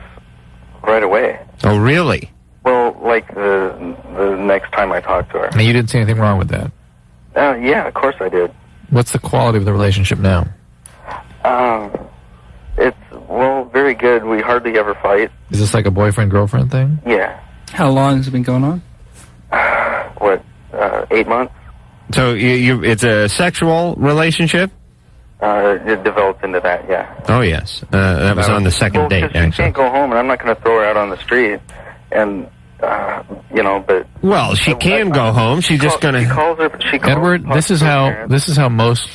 right away. Oh, really? Well, like the next time I talked to her. And you didn't see anything wrong with that? Yeah, of course I did. What's the quality of the relationship now? It's, well, very good. We hardly ever fight. Is this like a boyfriend-girlfriend thing? Yeah. How long has it been going on? 8 months? So it's a sexual relationship? It developed into that, yeah. Oh, yes. That was on the second date, actually. She can't go home, and I'm not going to throw her out on the street. And, but... Well, she can go home. She's just going to... Edward, this is how most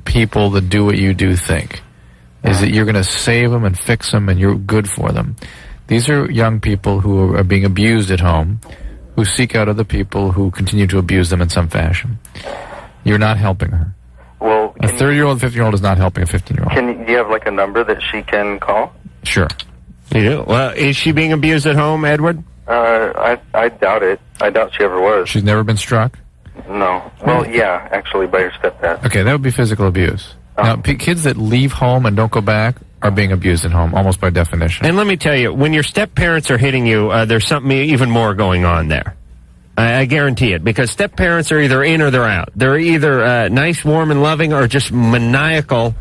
people that do what you do think, is that you're going to save them and fix them and you're good for them. These are young people who are being abused at home, who seek out other people who continue to abuse them in some fashion. You're not helping her. Well, a 30-year-old, 15-year-old is not helping a 15-year-old. Do you have, like, a number that she can call? Sure. You do? Well, is she being abused at home, Edward? I doubt it. I doubt she ever was. She's never been struck? No. Well, yeah, actually, by her stepdad. Okay, that would be physical abuse. Now, kids that leave home and don't go back are being abused at home, almost by definition. And let me tell you, when your step-parents are hitting you, there's something even more going on there. I guarantee it, because step-parents are either in or they're out. They're either nice, warm, and loving, or just maniacal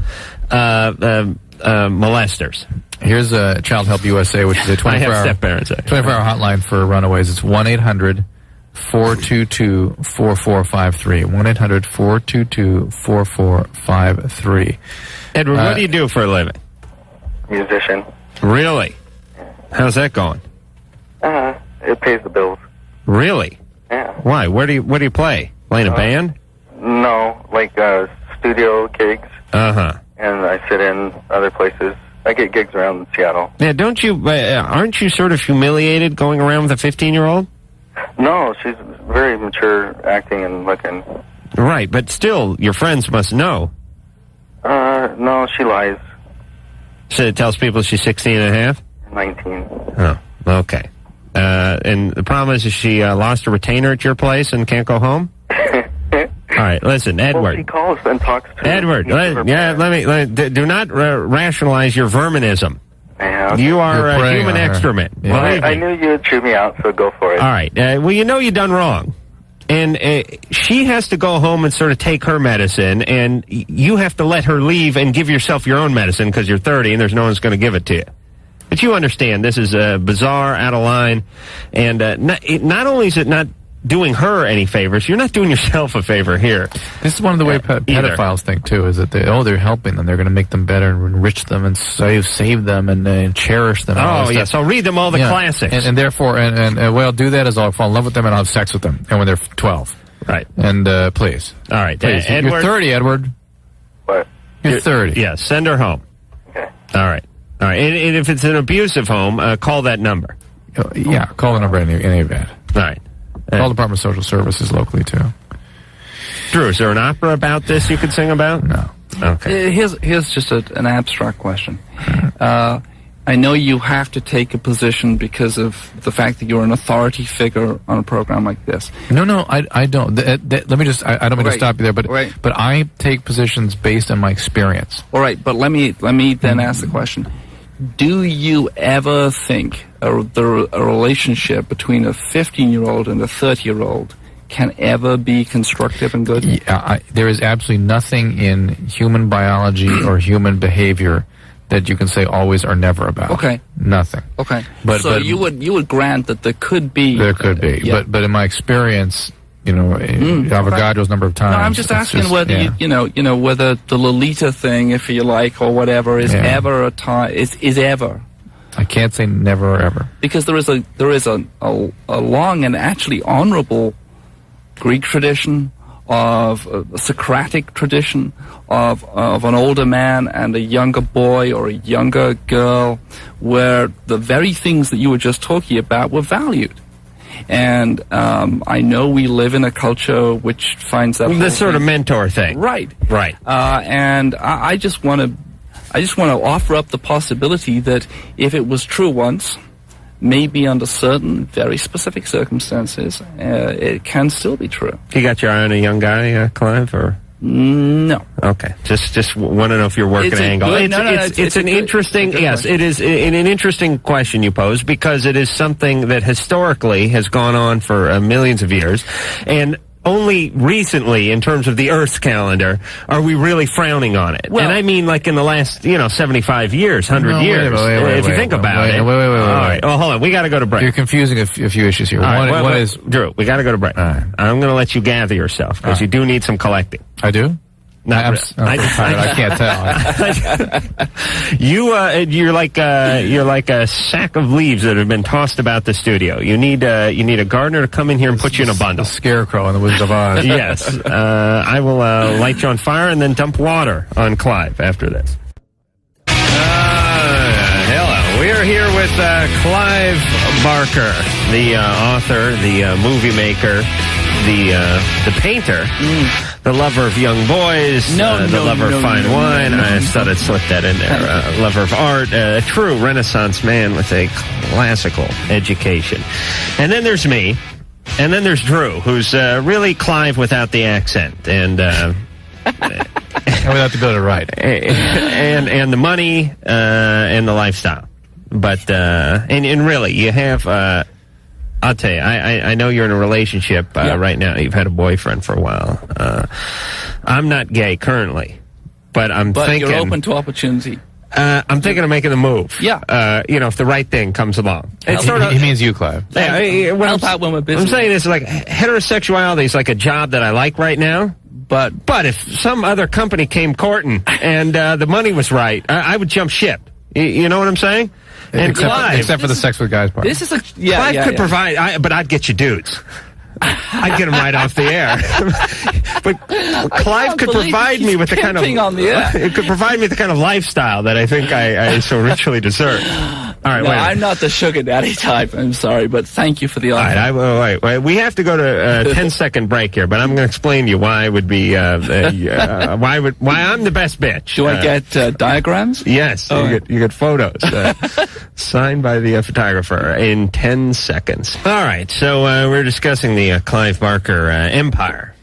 molesters. Here's Child Help USA, which is a 24-hour hotline for runaways. It's 1-800-422-4453. 1-800-422-4453. Edward, what do you do for a living? Musician. Really? How's that going? It pays the bills. Really? Yeah. Why? What do you play? Play in a band? No, like studio gigs. Uh-huh. And I sit in other places. I get gigs around Seattle. Yeah, aren't you sort of humiliated going around with a 15-year-old? No, she's very mature acting and looking. Right, but still, your friends must know. No, she lies. So it tells people she's 16 and a half? 19. Oh, okay. And the problem is she lost a retainer at your place and can't go home? All right, listen, Edward. Well, she calls and talks to Edward, do not rationalize your verminism. Yeah, you are a human excrement. Yeah. Well, I knew you would chew me out, so go for it. All right. Well, you know you've done wrong. And she has to go home and sort of take her medicine, and you have to let her leave and give yourself your own medicine because you're 30 and there's no one's going to give it to you. But you understand this is bizarre, out of line, and not only is it not doing her any favors, you're not doing yourself a favor here. This is one of the way pedophiles think, too, is that they're helping them. They're going to make them better and enrich them and save them and cherish them. Oh, yes. I'll read them all the classics. And therefore, well, do that as I'll fall in love with them and I'll have sex with them. And when they're 12. Right. And please. All right. Please. Edward, you're 30, Edward. What? You're 30. Yeah, send her home. Okay. All right. All right. And if it's an abusive home, call that number. Yeah, call the number in any event. All right. Call Department of Social Services locally, too. Drew, is there an opera about this you could sing about? No. Okay. Here's just an abstract question. I know you have to take a position because of the fact that you're an authority figure on a program like this. No, I don't. Let me just, I don't mean to stop you there, but I take positions based on my experience. All right, but let me then ask the question. Do you ever think a relationship between a 15-year-old and a 30-year-old can ever be constructive and good? Yeah, there is absolutely nothing in human biology or human behavior that you can say always or never about. Okay. Nothing. Okay. But you would grant that there could be. There could be. Yeah. But in my experience, Avogadro's number of times. No, I'm just asking whether whether the Lolita thing, if you like, or whatever, is ever a time is ever. I can't say never or ever, because there is a long and actually honorable Greek tradition, of a Socratic tradition, of an older man and a younger boy or a younger girl, where the very things that you were just talking about were valued. And I know we live in a culture which finds that this sort of mentor thing, right? Right. And I just want to offer up the possibility that if it was true once, maybe under certain very specific circumstances, it can still be true. You got your eye on a young guy, Clive, or? No. Okay. Just want to know if you're working an angle. It's an interesting, yes, it is an interesting question you pose, because it is something that historically has gone on for millions of years, and only recently, in terms of the Earth's calendar, are we really frowning on it. Well, and I mean, like in the last, 75 years, 100 years. If you think about it. Wait. All right. Well, hold on. We got to go to break. You're confusing a few issues here. One is Drew. We got to go to break. I'm going to let you gather yourself, because you do need some collecting. I do. I can't tell. You're like a sack of leaves that have been tossed about the studio. You need a gardener to come in here and put you in a bundle. A scarecrow in the Wizard of Oz. Yes. I will light you on fire and then dump water on Clive after this. Hello. We are here with Clive Barker, the author, the movie maker, the painter, the lover of young boys, the lover of fine wine. I thought I'd slip that in there. Lover of art, a true Renaissance man with a classical education. And then there's me, and then there's Drew, who's really Clive without the accent, and without the ability to write, and the money, and the lifestyle. But and really, you have. I'll tell you, I know you're in a relationship right now. You've had a boyfriend for a while. I'm not gay currently, but thinking... you're open to opportunity. I'm thinking of making the move. Yeah. If the right thing comes along. He means you, Clive. Help out when we're busy. I'm saying this, like, heterosexuality is like a job that I like right now. But if some other company came courting and the money was right, I would jump ship. You know what I'm saying? And except for the sex with guys part. This is Clive could provide, but I'd get you dudes. I'd get them right off the air. But Clive could provide me with the kind of it could provide me the kind of lifestyle that I think I so richly deserve. All right, I'm not the sugar daddy type. I'm sorry, but thank you for the offer. All right, wait. We have to go to a 10-second break here, but I'm going to explain to you why I would be why I'm the best bitch. Do I get diagrams? Yes, you get photos signed by the photographer in 10 seconds. All right, so we're discussing the Clive Barker empire.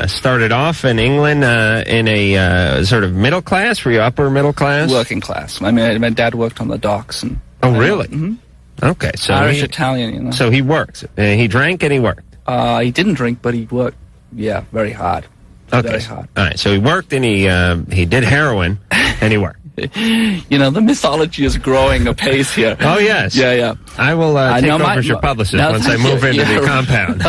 Started off in England in a sort of middle class. Were you upper middle class? Working class. I mean, my dad worked on the docks. And oh, really? Mm-hmm. Okay, so Irish Italian. So he worked. He drank and he worked. He didn't drink, but he worked. Yeah, very hard. Okay. Very hard. All right, so he worked and he did heroin and he worked. The mythology is growing apace here. Oh, yes. Yeah. I will take over as your publicist once I move into the compound.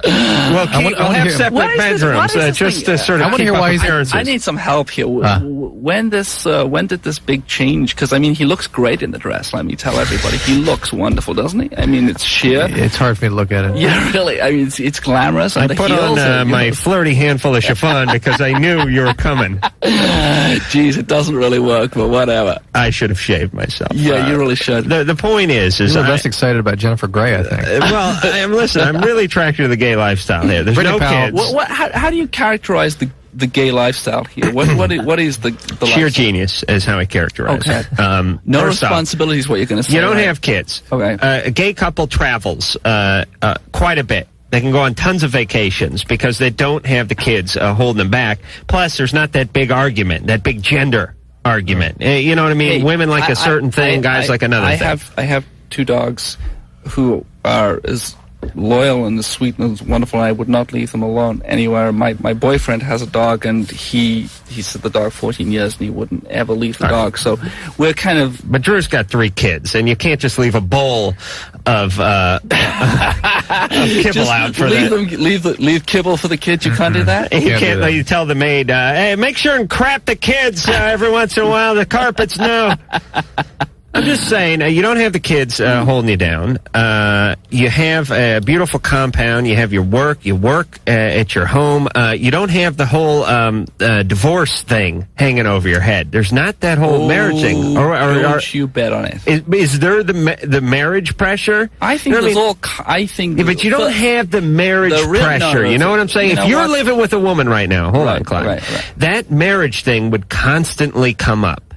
Well, we'll have separate bedrooms just to sort of keep up appearances. I need some help here. When did this big change? Because, I mean, he looks great in the dress, let me tell everybody. He looks wonderful, doesn't he? I mean, it's sheer. It's hard for me to look at it. Yeah, really. I mean, it's glamorous. I put on my flirty handful of chiffon because I knew you were coming. Jeez, it doesn't really work, but whatever. I should have shaved myself. Yeah, you really should. The point is you're less excited about Jennifer Grey, I think. Listen, I'm really attracted to the gay lifestyle here. There's no kids. How do you characterize the gay lifestyle here? What is the sheer genius is how I characterize it. No responsibility is what you're going to say. You don't have kids. Okay. A gay couple travels quite a bit. They can go on tons of vacations because they don't have the kids holding them back. Plus, there's not that big argument, that big gender argument. You know what I mean? Hey, women like a certain thing, guys like another thing. I have 2 dogs who are as loyal and as sweet and as wonderful, and I would not leave them alone anywhere. My boyfriend has a dog, and he's had the dog 14 years, and he wouldn't ever leave the dog. So we're kind of... But Drew's got 3 kids, and you can't just leave a bowl of kibble out for leave kibble for the kids. You can't do that? You can't. You tell the maid, hey, make sure and crap the kids every once in a while. The carpets, no. I'm just saying, you don't have the kids holding you down. You have a beautiful compound. You have your work. You work at your home. You don't have the whole divorce thing hanging over your head. There's not that whole marriage thing. Don't you bet on it. Is there the marriage pressure? I think there's all... I think... Yeah, but you don't have the marriage pressure. You know what I'm saying? If you're living with a woman right now, hold on, Clive. Right. That marriage thing would constantly come up.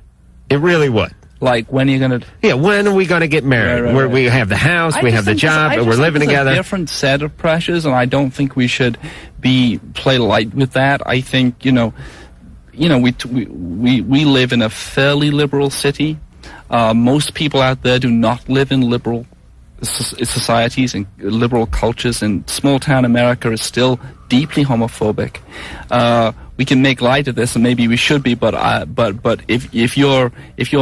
It really would. Like, when are you going to... Yeah, when are we going to get married? Where we have the house, we have the job, and we're living together. A different set of pressures, and I don't think we should play light with that. I think, we live in a fairly liberal city. Most people out there do not live in liberal societies and liberal cultures, and small-town America is still deeply homophobic. We can make light of this, and maybe we should be. But if you're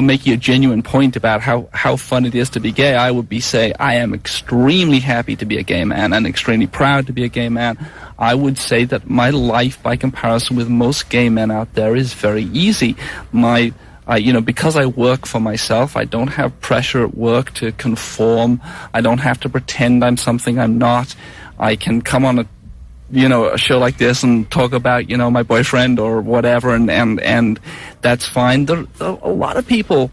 making a genuine point about how fun it is to be gay, I would say I am extremely happy to be a gay man and extremely proud to be a gay man. I would say that my life, by comparison with most gay men out there, is very easy. Because I work for myself, I don't have pressure at work to conform. I don't have to pretend I'm something I'm not. I can come on a show like this and talk about, my boyfriend or whatever, and that's fine. There are a lot of people...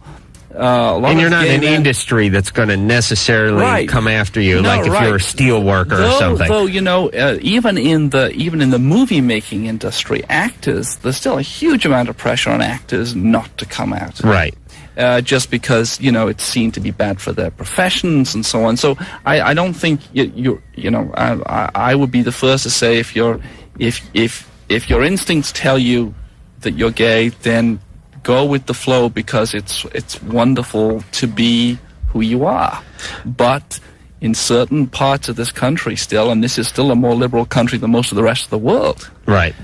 and you're not in an industry that's going to necessarily come after you, if you're a steel worker or something. Though, even in the movie making industry, actors, there's still a huge amount of pressure on actors not to come out. Right. Just because, it's seen to be bad for their professions and so on. So I don't think I would be the first to say if your instincts tell you that you're gay, then go with the flow, because it's wonderful to be who you are. But in certain parts of this country still, and this is still a more liberal country than most of the rest of the world, right?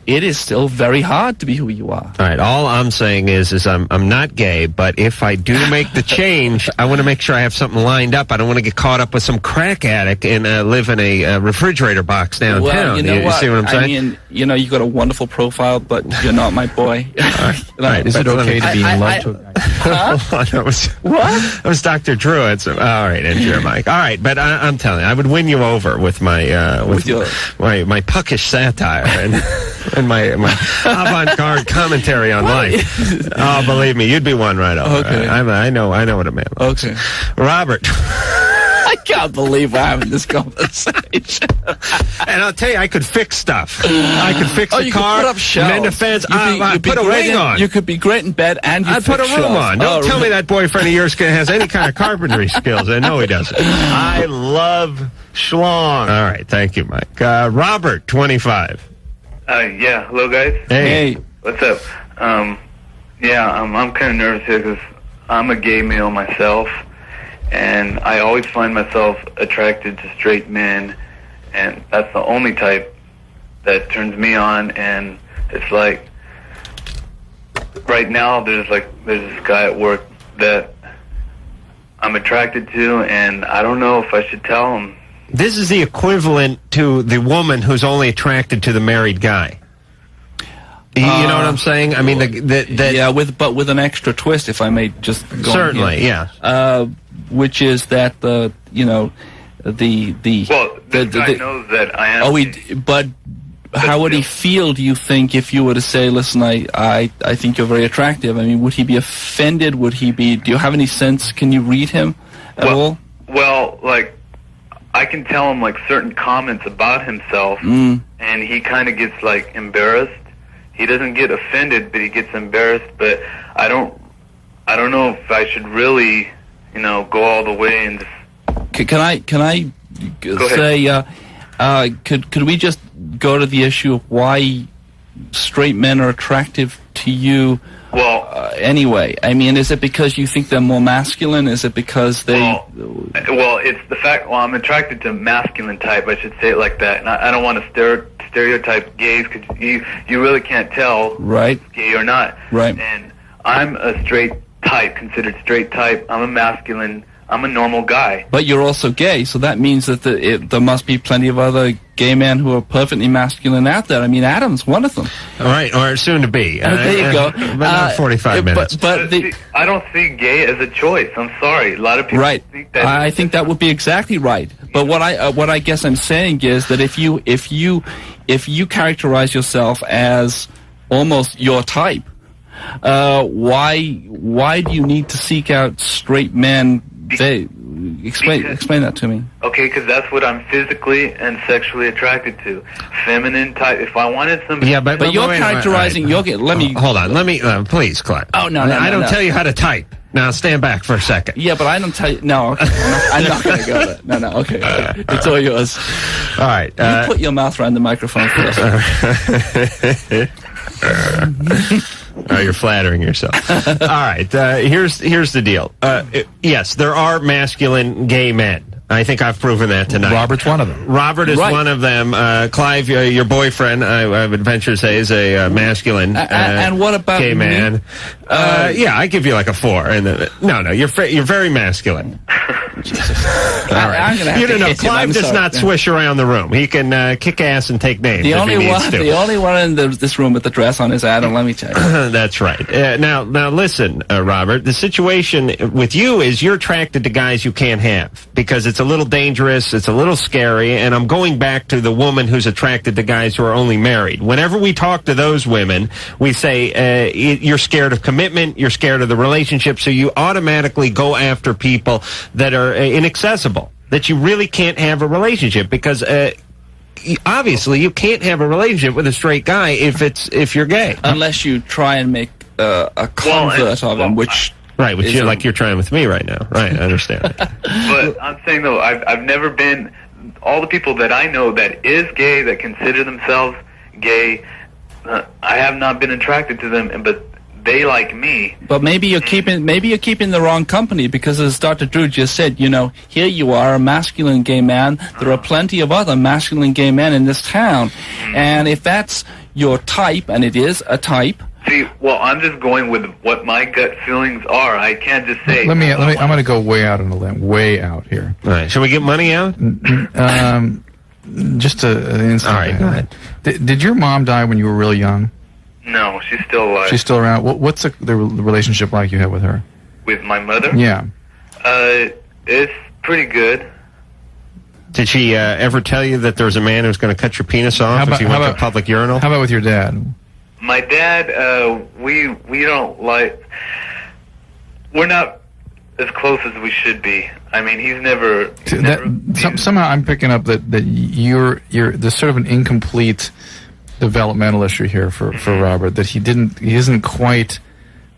It is still very hard to be who you are. All right. All I'm saying is I'm not gay, but if I do make the change, I want to make sure I have something lined up. I don't want to get caught up with some crack addict and live in a refrigerator box downtown. Well, you see what I'm saying? I mean, you've got a wonderful profile, but you're not my boy. All right. Is it okay to be in love to a guy? That was Dr. Drew. All right, and your mic. All right, but I'm telling you, I would win you over with my my puckish satire and my avant-garde commentary on life. Oh, believe me, you'd be one right over. Okay. I know what a man likes. Okay. Robert. I can't believe we're having this conversation. And I'll tell you, I could fix stuff. I could fix a car, could put up shelves. mend a fence. I'd put a ring on. You could be great in bed, and I'd put a room on. Don't tell me that boyfriend of yours has any kind of carpentry skills. I know he doesn't. I love schlong. All right, thank you, Mike. Robert, 25. Yeah, hello guys. Hey. What's up? I'm kind of nervous here because I'm a gay male myself, and I always find myself attracted to straight men, and that's the only type that turns me on. And it's like right now there's this guy at work that I'm attracted to, and I don't know if I should tell him. This is the equivalent to the woman who's only attracted to the married guy. You know what I'm saying? I mean, with an extra twist, if I may just go certainly, yeah. Which is that the guy knows that I am. But how would he feel, do you think, if you were to say, listen, I think you're very attractive? I mean, would he be offended? Would he be? Do you have any sense? Can you read him at all? Well, I can tell him certain comments about himself, and he kind of gets embarrassed. He doesn't get offended, but he gets embarrassed. But I don't know if I should really, go all the way and just. Can I say? Could we just go to the issue of why straight men are attractive to you anyway? I mean, is it because you think they're more masculine? Is it because they... Well, it's the fact... Well, I'm attracted to masculine type, I should say it like that. And I don't want to stereotype gays, because you really can't tell right. if it's gay or not. Right. And I'm a straight type, considered straight type. I'm a masculine... I'm a normal guy. But you're also gay, so that means that there must be plenty of other gay men who are perfectly masculine out there. I mean, Adam's one of them. All right, or soon to be. There you go. About 45 minutes. But I don't see gay as a choice. I'm sorry. A lot of people think that. I think that would be exactly right. But what I guess I'm saying is that if you characterize yourself as almost your type, why do you need to seek out straight men? Explain that to me. Okay, because that's what I'm physically and sexually attracted to. Feminine type. If I wanted somebody... Yeah, but you're characterizing... Let me... Hold on. Let me... please, Clive. Oh, no. I don't tell you how to type. Now, stand back for a second. Yeah, but I don't tell you... No, okay. I'm not going to go there. No, okay. It's all yours. All right. You put your mouth around the microphone first. You're flattering yourself. All right, here's the deal. Yes, there are masculine gay men. I think I've proven that tonight. Robert's one of them. Robert is one of them. Clive, your boyfriend, I would venture to say, is a masculine and what about gay man. Yeah, I give you like a 4. And no, you're very masculine. Jesus. All right. Clive does not swish around the room. He can kick ass and take names. The only one in this room with the dress on is Adam. Let me tell you. That's right. Now listen, Robert. The situation with you is you're attracted to guys you can't have because it's a little dangerous, it's a little scary, and I'm going back to the woman who's attracted to guys who are only married. Whenever we talk to those women, we say you're scared of commitment, you're scared of the relationship, so you automatically go after people that are inaccessible, that you really can't have a relationship because obviously you can't have a relationship with a straight guy if you're gay, unless you try and make a convert of him, which like you're trying with me right now. Right, I understand. But I'm saying though, I've never been. All the people that I know that is gay, that consider themselves gay, I have not been attracted to them, but they like me. But maybe you're keeping the wrong company, because as Dr. Drew just said, here you are, a masculine gay man. There are plenty of other masculine gay men in this town, and if that's your type, and it is a type. See, well, I'm just going with what my gut feelings are. I can't just say. I'm going to go way out on a limb, way out here. All right, shall we get money out? Just an instant. All right, go ahead. Did your mom die when you were really young? No, she's still alive. She's still around. What's the relationship like you have with her? With my mother? Yeah. It's pretty good. Did she ever tell you that there was a man who was going to cut your penis off if you went to a public urinal? How about with your dad? My dad, we don't like... We're not as close as we should be. I mean, he's never... Somehow I'm picking up that you're there's sort of an incomplete developmental issue here for Robert, that he isn't quite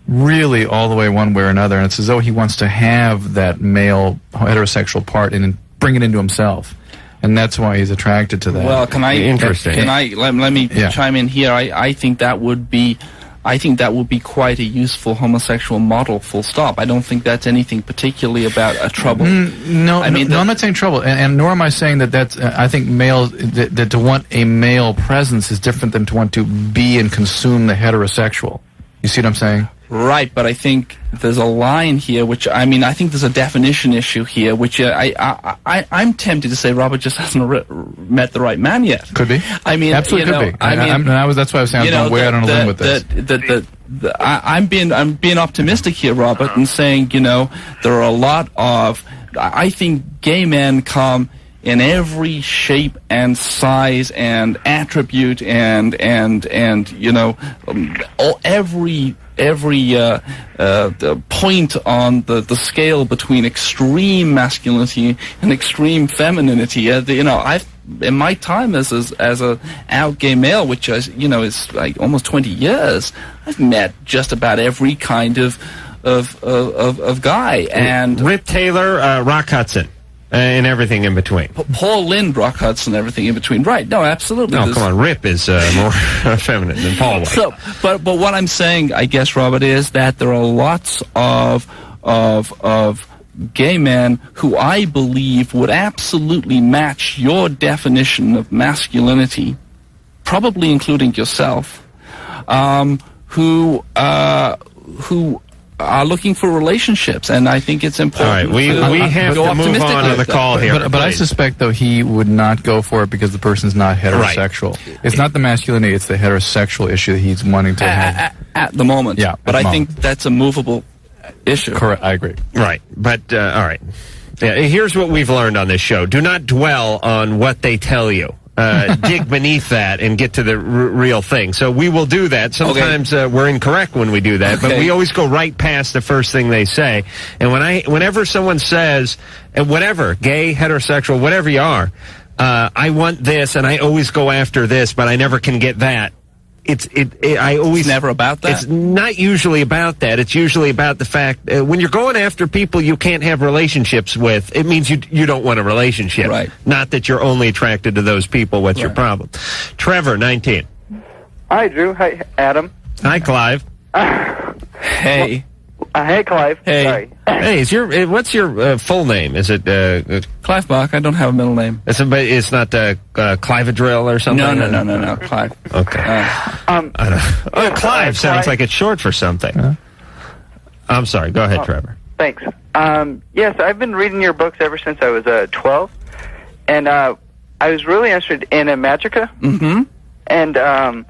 really all the way one way or another, and it's as though he wants to have that male heterosexual part and bring it into himself, and that's why he's attracted to that. Well, interesting. Let me chime in here. I think that would be quite a useful homosexual model, full stop. I don't think that's anything particularly about a trouble. No, I'm not saying trouble, and nor am I saying that that's... I think that to want a male presence is different than to want to be and consume the heterosexual. You see what I'm saying? Right, but I think there's a line here, I think there's a definition issue here, which I'm tempted to say Robert just hasn't met the right man yet. Could be. Absolutely could be. That's why I was saying I'm going way out on a limb with this. I'm being optimistic here, Robert, and saying, there are a lot of... I think gay men come in every shape and size and attribute and every point on the scale between extreme masculinity and extreme femininity. I've in my time as a out gay male, which is like almost 20 years, I've met just about every kind of guy. And Rip Taylor, Rock Hudson. And everything in between. Paul Lynde, Rock Hudson, everything in between. Right? No, absolutely. No, come on. Rip is more feminine than Paul was. So, but what I'm saying, I guess, Robert, is that there are lots of gay men who I believe would absolutely match your definition of masculinity, probably including yourself, who are looking for relationships, and I think it's important. All right, we have to move on the call here. But I suspect, though, he would not go for it because the person's not heterosexual. Right. It's not the masculinity, it's the heterosexual issue that he's wanting to have. At the moment. Yeah, but I think that's a movable issue. Correct, I agree. Right, but, all right. Yeah, here's what we've learned on this show. Do not dwell on what they tell you. Dig beneath that and get to the real thing. So we will do that. Sometimes we're incorrect when we do that, but we always go right past the first thing they say. And whenever someone says, whatever, gay, heterosexual, whatever you are, I want this, and I always go after this, but I never can get that. It's never about that. It's not usually about that. It's usually about the fact when you're going after people you can't have relationships with, it means you don't want a relationship. Right. Not that you're only attracted to those people. What's your problem? Trevor, 19. Hi, Drew. Hi, Adam. Hi, Clive. Hey. Hey, Clive. Hey. Sorry. Hey, what's your full name? Is it Clive Barker? I don't have a middle name. It's not Clive-a-drill or something? No, Clive. Okay. Clive sounds like it's short for something. I'm sorry. Go ahead, Trevor. Thanks. Yes, I've been reading your books ever since I was 12, and I was really interested in Magica. Mm-hmm. And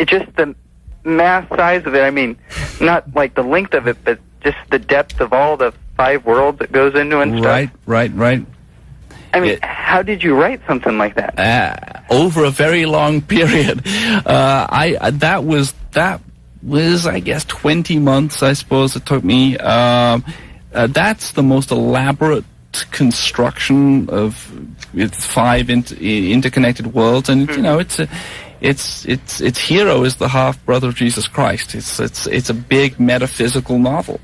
it just the mass size of it. I mean, not like the length of it, but just the depth of all the 5 worlds that goes into and stuff. Right. I mean, how did you write something like that? Over a very long period. That was I guess 20 months. I suppose it took me. That's the most elaborate construction of its 5 interconnected worlds, and you know its hero is the half brother of Jesus Christ. It's a big metaphysical novel,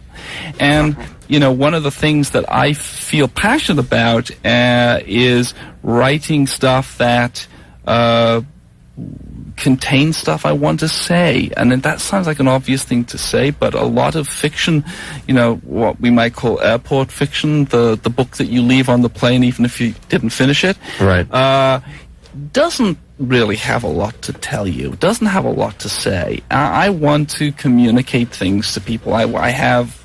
and you know one of the things that I feel passionate about is writing stuff that contains stuff I want to say. And then that sounds like an obvious thing to say, but a lot of fiction, you know, what we might call airport fiction, the book that you leave on the plane even if you didn't finish it, right, doesn't really have a lot to tell you, doesn't have a lot to say. I want to communicate things to people. I have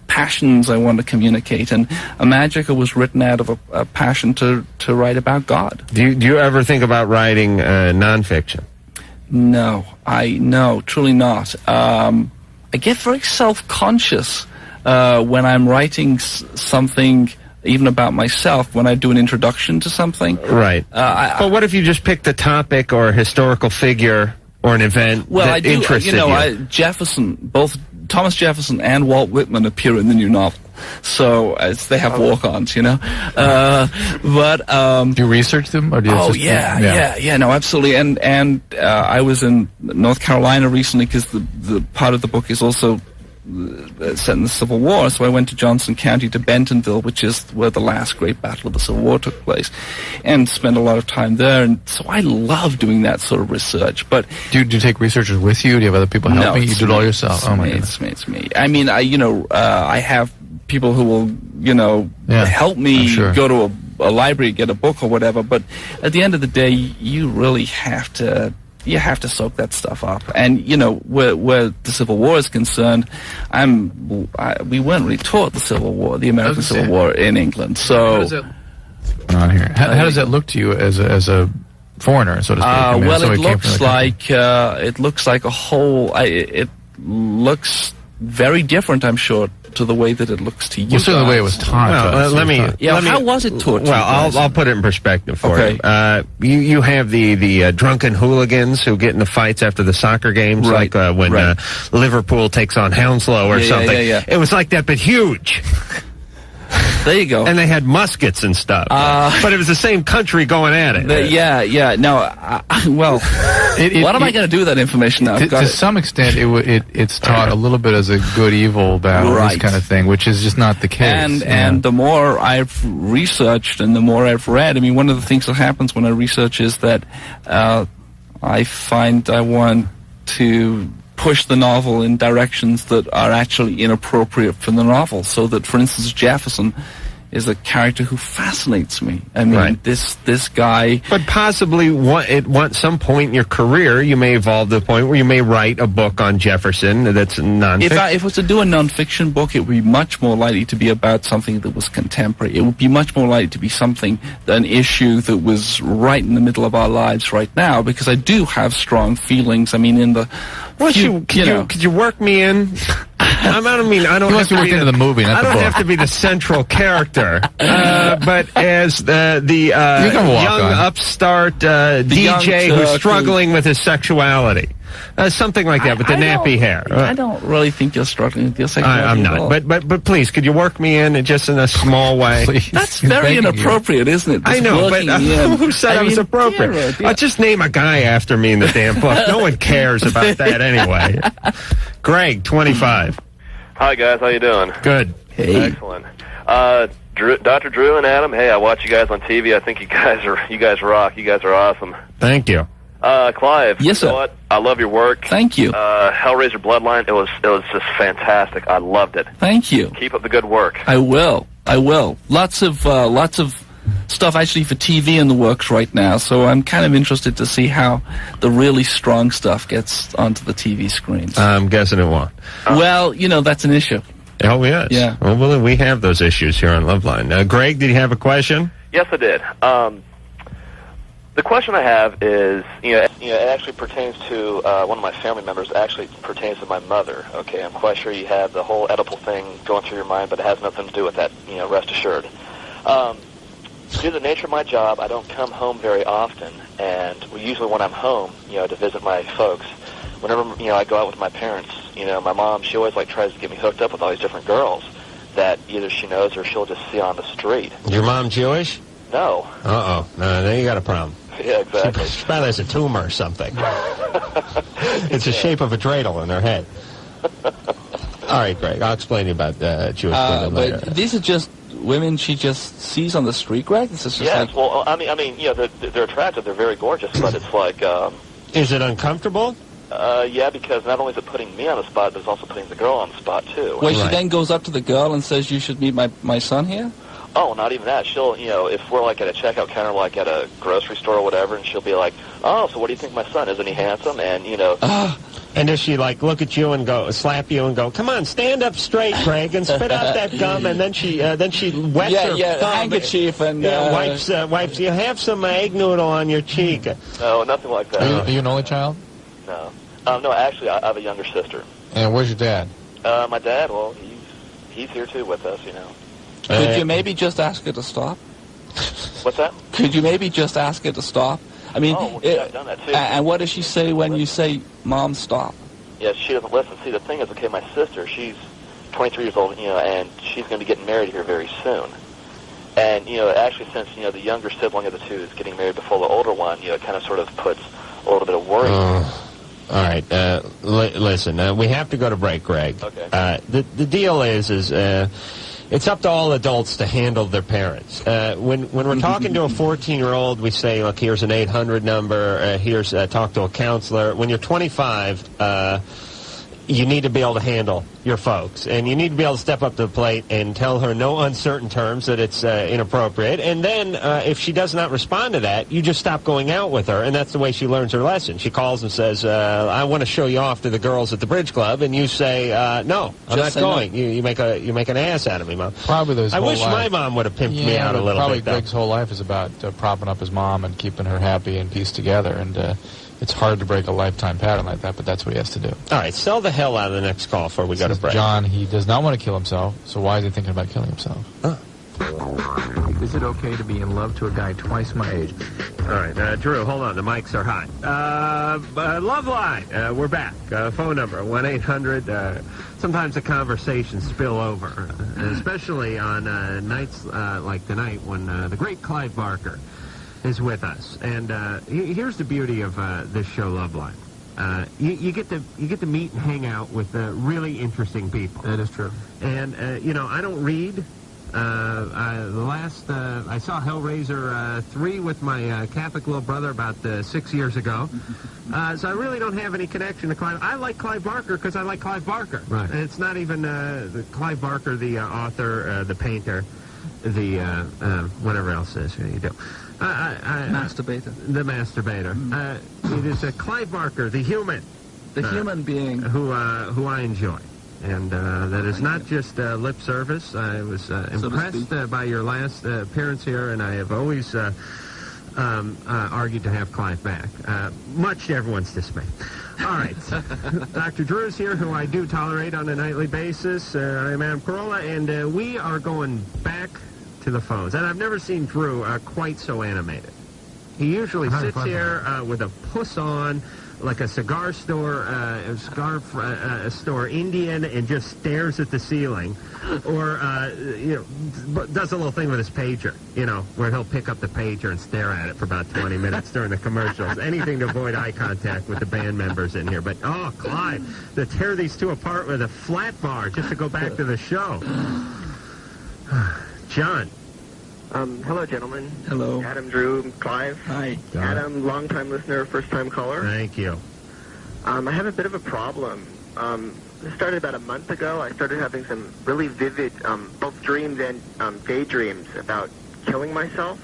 passions I want to communicate, and Magica was written out of a passion to write about God. Do you ever think about writing nonfiction? No, truly not. I get very self-conscious when I'm writing something, even about myself, when I do an introduction to something. Right. But what if you just picked a topic or a historical figure or an event that interested you? Jefferson, both Thomas Jefferson and Walt Whitman appear in the new novel. So they have walk-ons, you know. But do you research them, or do you? No, absolutely. And I was in North Carolina recently because the part of the book is also set in the Civil War. So I went to Johnson County, to Bentonville, which is where the last great battle of the Civil War took place, and spent a lot of time there. And so I love doing that sort of research. But do you take researchers with you? Do you have other people helping? You do it all yourself? Oh my goodness, it's me. I mean, I have people who will, help me go to a library, get a book or whatever. But at the end of the day, you really have to soak that stuff up. And, you know, where the Civil War is concerned, we weren't really taught the Civil War, the American Civil War in England. So, how does that look to you as a foreigner, so to speak? Well, it looks like a whole. It looks very different, I'm sure, to the way that it looks to you. Well, so the way it was taught. How was it taught? Well, I'll put it in perspective for you. You have the drunken hooligans who get into fights after the soccer games, like when Liverpool takes on Hounslow or something. Yeah. It was like that, but huge. There you go. And they had muskets and stuff. But it was the same country going at it. Yeah. No, well, what am I going to do with that information now? To some extent, it's taught a little bit as a good-evil battle, this kind of thing, which is just not the case. And the more I've researched and the more I've read, I mean, one of the things that happens when I research is that I find I want to push the novel in directions that are actually inappropriate for the novel. So that, for instance, Jefferson is a character who fascinates me. I mean, this guy... But possibly at some point in your career, you may evolve to the point where you may write a book on Jefferson that's nonfiction. If I was to do a nonfiction book, it would be much more likely to be about something that was contemporary. It would be much more likely to be an issue that was right in the middle of our lives right now, because I do have strong feelings. I mean, in the... Could you work me in? I don't have to work into the movie, not I don't the book. have to be the central character, but as the young upstart DJ who's struggling with his sexuality. Something like that, with the nappy hair. I don't really think you're struggling with your sexuality. I'm not. But please, could you work me in just in a small way? That's very inappropriate, isn't it? I know, but who said I was appropriate? Just name a guy after me in the damn book. No one cares about that anyway. Greg, 25. Hi, guys. How you doing? Good. Hey. Excellent. Dr. Drew and Adam, hey, I watch you guys on TV. I think you guys rock. You guys are awesome. Thank you. Clive. Yes, sir. You know what? I love your work. Thank you. Hellraiser Bloodline, it was just fantastic. I loved it. Thank you. Keep up the good work. I will. Lots of stuff actually for TV in the works right now, so I'm kind of interested to see how the really strong stuff gets onto the TV screens. I'm guessing it won't. Well, that's an issue. Oh, yes. Yeah. Well, we have those issues here on Loveline. Greg, did you have a question? Yes, I did. The question I have is, it actually pertains to one of my family members. It actually pertains to my mother. Okay, I'm quite sure you have the whole Oedipal thing going through your mind, but it has nothing to do with that. Rest assured. Due to the nature of my job, I don't come home very often, and usually when I'm home, to visit my folks, whenever I go out with my parents, my mom, she always tries to get me hooked up with all these different girls that either she knows or she'll just see on the street. Your mom Jewish? No. Uh-oh. No, then you got a problem. Yeah, exactly. She probably has a tumor or something. It's the shape of a dreidel in her head. All right, Greg, I'll explain to you about Jewish women later. But these are just women she just sees on the street, Greg? This is just well, I mean, they're attractive, they're very gorgeous, but it's like... Is it uncomfortable? Yeah, because not only is it putting me on the spot, but it's also putting the girl on the spot, too. Well, she then goes up to the girl and says, you should meet my son here? Oh, not even that. She'll, if we're at a checkout counter, at a grocery store or whatever, and she'll be like, oh, so what do you think my son, isn't he handsome? And, And does she, look at you and slap you and go, come on, stand up straight, Greg, and spit out that gum, and then she wets her thumb. Handkerchief and... wipes. You have some egg noodle on your cheek. No, nothing like that. Are you an only child? No. No, actually, I have a younger sister. And where's your dad? My dad, well, he's here, too, with us, Could you maybe just ask her to stop? What's that? Could you maybe just ask her to stop? I mean, I've done that too. And what does she say when you say, Mom, stop? Yeah, she doesn't listen. See, the thing is, okay, my sister, she's 23 years old, and she's going to be getting married here very soon. And, actually, since, the younger sibling of the two is getting married before the older one, it kind of sort of puts a little bit of worry. All right, listen, we have to go to break, Greg. Okay. The deal is it's up to all adults to handle their parents. When we're talking to a 14-year-old, we say, look, here's an 800 number, here's talk to a counselor. When you're 25, you need to be able to handle your folks. And you need to be able to step up to the plate and tell her no uncertain terms that it's inappropriate. And then if she does not respond to that, you just stop going out with her. And that's the way she learns her lesson. She calls and says, I want to show you off to the girls at the bridge club. And you say, no, I'm not going. You make an ass out of me, Mom. Probably those I wish my mom would have pimped me out a little bit. Greg's whole life is about propping up his mom and keeping her happy and pieced together. And it's hard to break a lifetime pattern like that, but that's what he has to do. All right, sell the hell out of the next call before we go to break. John, he does not want to kill himself, so why is he thinking about killing himself? Is it okay to be in love to a guy twice my age? All right, Drew, hold on. The mics are hot. Loveline, we're back. Phone number, 1-800. Sometimes the conversations spill over, especially on nights like tonight when the great Clive Barker is with us. And here's the beauty of this show, Loveline. You get to meet and hang out with really interesting people. That is true. And I don't read. I saw Hellraiser 3 with my Catholic little brother about 6 years ago. So I really don't have any connection to Clive. I like Clive Barker because I like Clive Barker. Right. And it's not even Clive Barker, the author, the painter, the whatever else is you do. Masturbator. The masturbator. It is Clive Barker, the human. The human being. Who I enjoy. And that is not just lip service. I was impressed by your last appearance here, and I have always argued to have Clive back, much to everyone's dismay. All right. Dr. Drew's here, who I do tolerate on a nightly basis. I'm Adam Carolla, and we are going back to the phones. And I've never seen Drew quite so animated. He usually sits here with a puss on, like a cigar store, store Indian, and just stares at the ceiling, or does a little thing with his pager, where he'll pick up the pager and stare at it for about 20 minutes during the commercials. Anything to avoid eye contact with the band members in here. But Clive, to tear these two apart with a flat bar just to go back to the show. John. Hello, gentlemen. Hello. Adam, Drew, Clive. Hi. Adam, long-time listener, first-time caller. Thank you. I have a bit of a problem. This started about a month ago. I started having some really vivid, both dreams and daydreams about killing myself.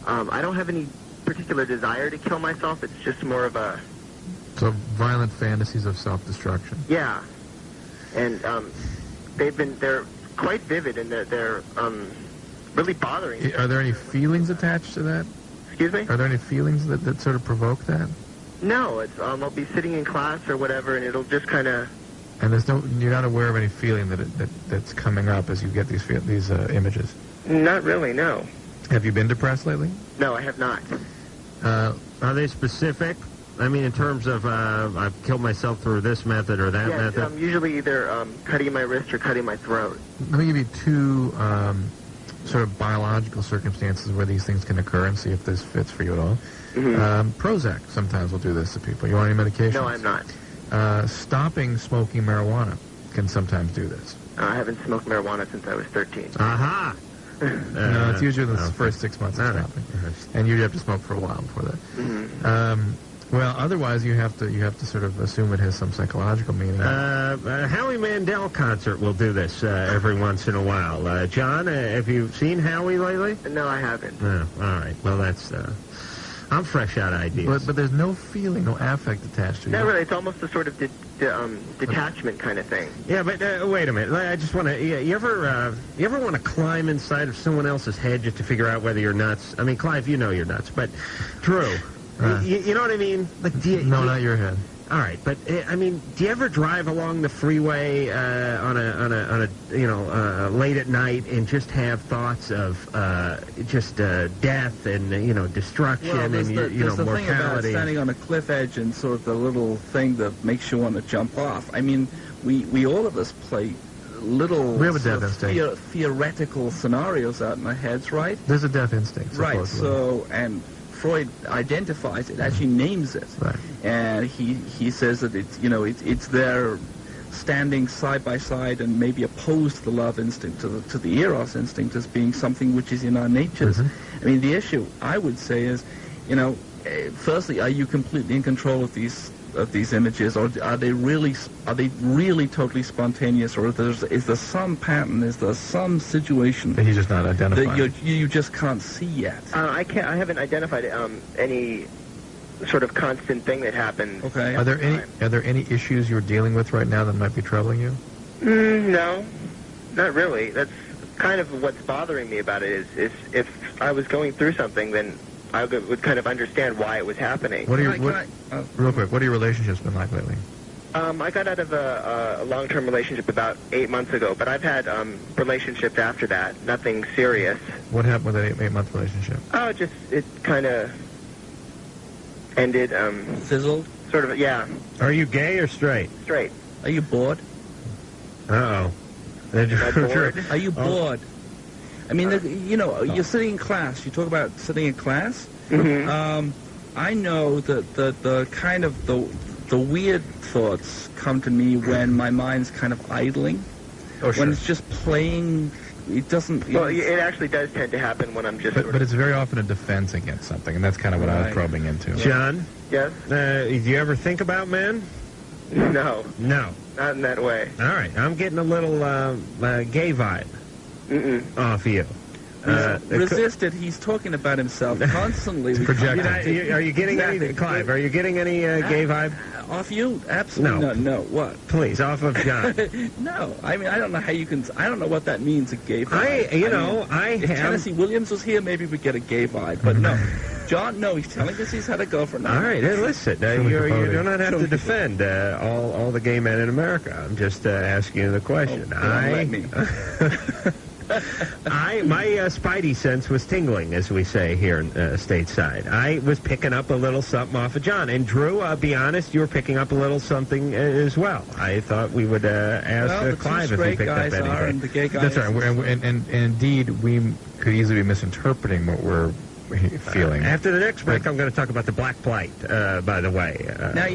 I don't have any particular desire to kill myself. It's just more of a... So violent fantasies of self-destruction. Yeah. And they're quite vivid, and they're really bothering me. Are there any feelings attached to that? Excuse me? Are there any feelings that sort of provoke that? No, it's I'll be sitting in class or whatever, and it'll just kind of... And you're not aware of any feeling that's coming up as you get these images? Not really, no. Have you been depressed lately? No, I have not. Are they specific? I mean, in terms of I've killed myself through this method or that method? Usually either cutting my wrist or cutting my throat. Let me give you two sort of biological circumstances where these things can occur and see if this fits for you at all. Prozac sometimes will do this to people. You want any medication? No, I'm not. Stopping smoking marijuana can sometimes do this. I haven't smoked marijuana since I was 13. Aha! No, it's usually the first 6 months of stopping. And you have to smoke for a while before that. Well, otherwise you have to sort of assume it has some psychological meaning. Howie Mandel concert will do this every once in a while. John, have you seen Howie lately? No, I haven't. Oh, all right. Well, that's... I'm fresh out of ideas. But there's no feeling, no affect attached to it. No, really. It's almost a sort of detachment kind of thing. Yeah, but wait a minute. I just want to... You ever want to climb inside of someone else's head just to figure out whether you're nuts? I mean, Clive, you know you're nuts, but Drew... you know what I mean? Like, not your head. All right, but I mean, do you ever drive along the freeway on a late at night and just have thoughts of death and destruction and there's the mortality? Thing about standing on a cliff edge and sort of the little thing that makes you want to jump off. I mean, we all of us play little theoretical scenarios out in our heads, right? There's a death instinct, right? So and Freud identifies it, actually names it, right. And he says that it's there, standing side by side and maybe opposed to the love instinct, to the eros instinct, as being something which is in our natures. I mean, the issue I would say is, firstly, are you completely in control of these images, or are they really totally spontaneous, or is there some pattern, is there some situation that he's just not identifying, that you just can't see yet? I haven't identified any sort of constant thing that happens. Okay. Are there any issues you're dealing with right now that might be troubling you? No, not really. That's kind of what's bothering me about it. Is if I was going through something, then I would kind of understand why it was happening. Real quick, what have your relationships been like lately? I got out of a long-term relationship about 8 months ago, but I've had relationships after that. Nothing serious. What happened with that 8-month relationship? Oh, it kind of ended. Fizzled? Sort of, yeah. Are you gay or straight? Straight. Are you bored? Uh-oh. Are you bored? I mean, you're sitting in class. You talk about sitting in class. Mm-hmm. I know that the kind of the weird thoughts come to me when my mind's kind of idling. Oh, sure. When it's just playing, it doesn't... Well, it actually does tend to happen when I'm just... But it's very often a defense against something, and that's kind of what I was probing into. John? Yes? Do you ever think about men? No. No. Not in that way. All right. I'm getting a little gay vibe off you. Resist it. He's talking about himself constantly. Projecting. Are you getting any, Clive? Are you getting any gay vibe off you? Absolutely no. No. What? Please, off of John. No. I mean, I don't know how you can. I don't know what that means. A gay vibe. If Tennessee Williams was here, maybe we'd get a gay vibe. But no, John. No, he's telling us he's had a girlfriend. All right. Hey, listen. You do not have to defend all the gay men in America. I'm just asking you the question. Let me. My spidey sense was tingling, as we say here in stateside. I was picking up a little something off of John. And Drew, I'll be honest, you were picking up a little something as well. I thought we would ask Clive if he picked up anything. The gay guys That's right. And indeed, we could easily be misinterpreting what we're feeling. After the next break, I'm going to talk about the black plight, by the way. Now,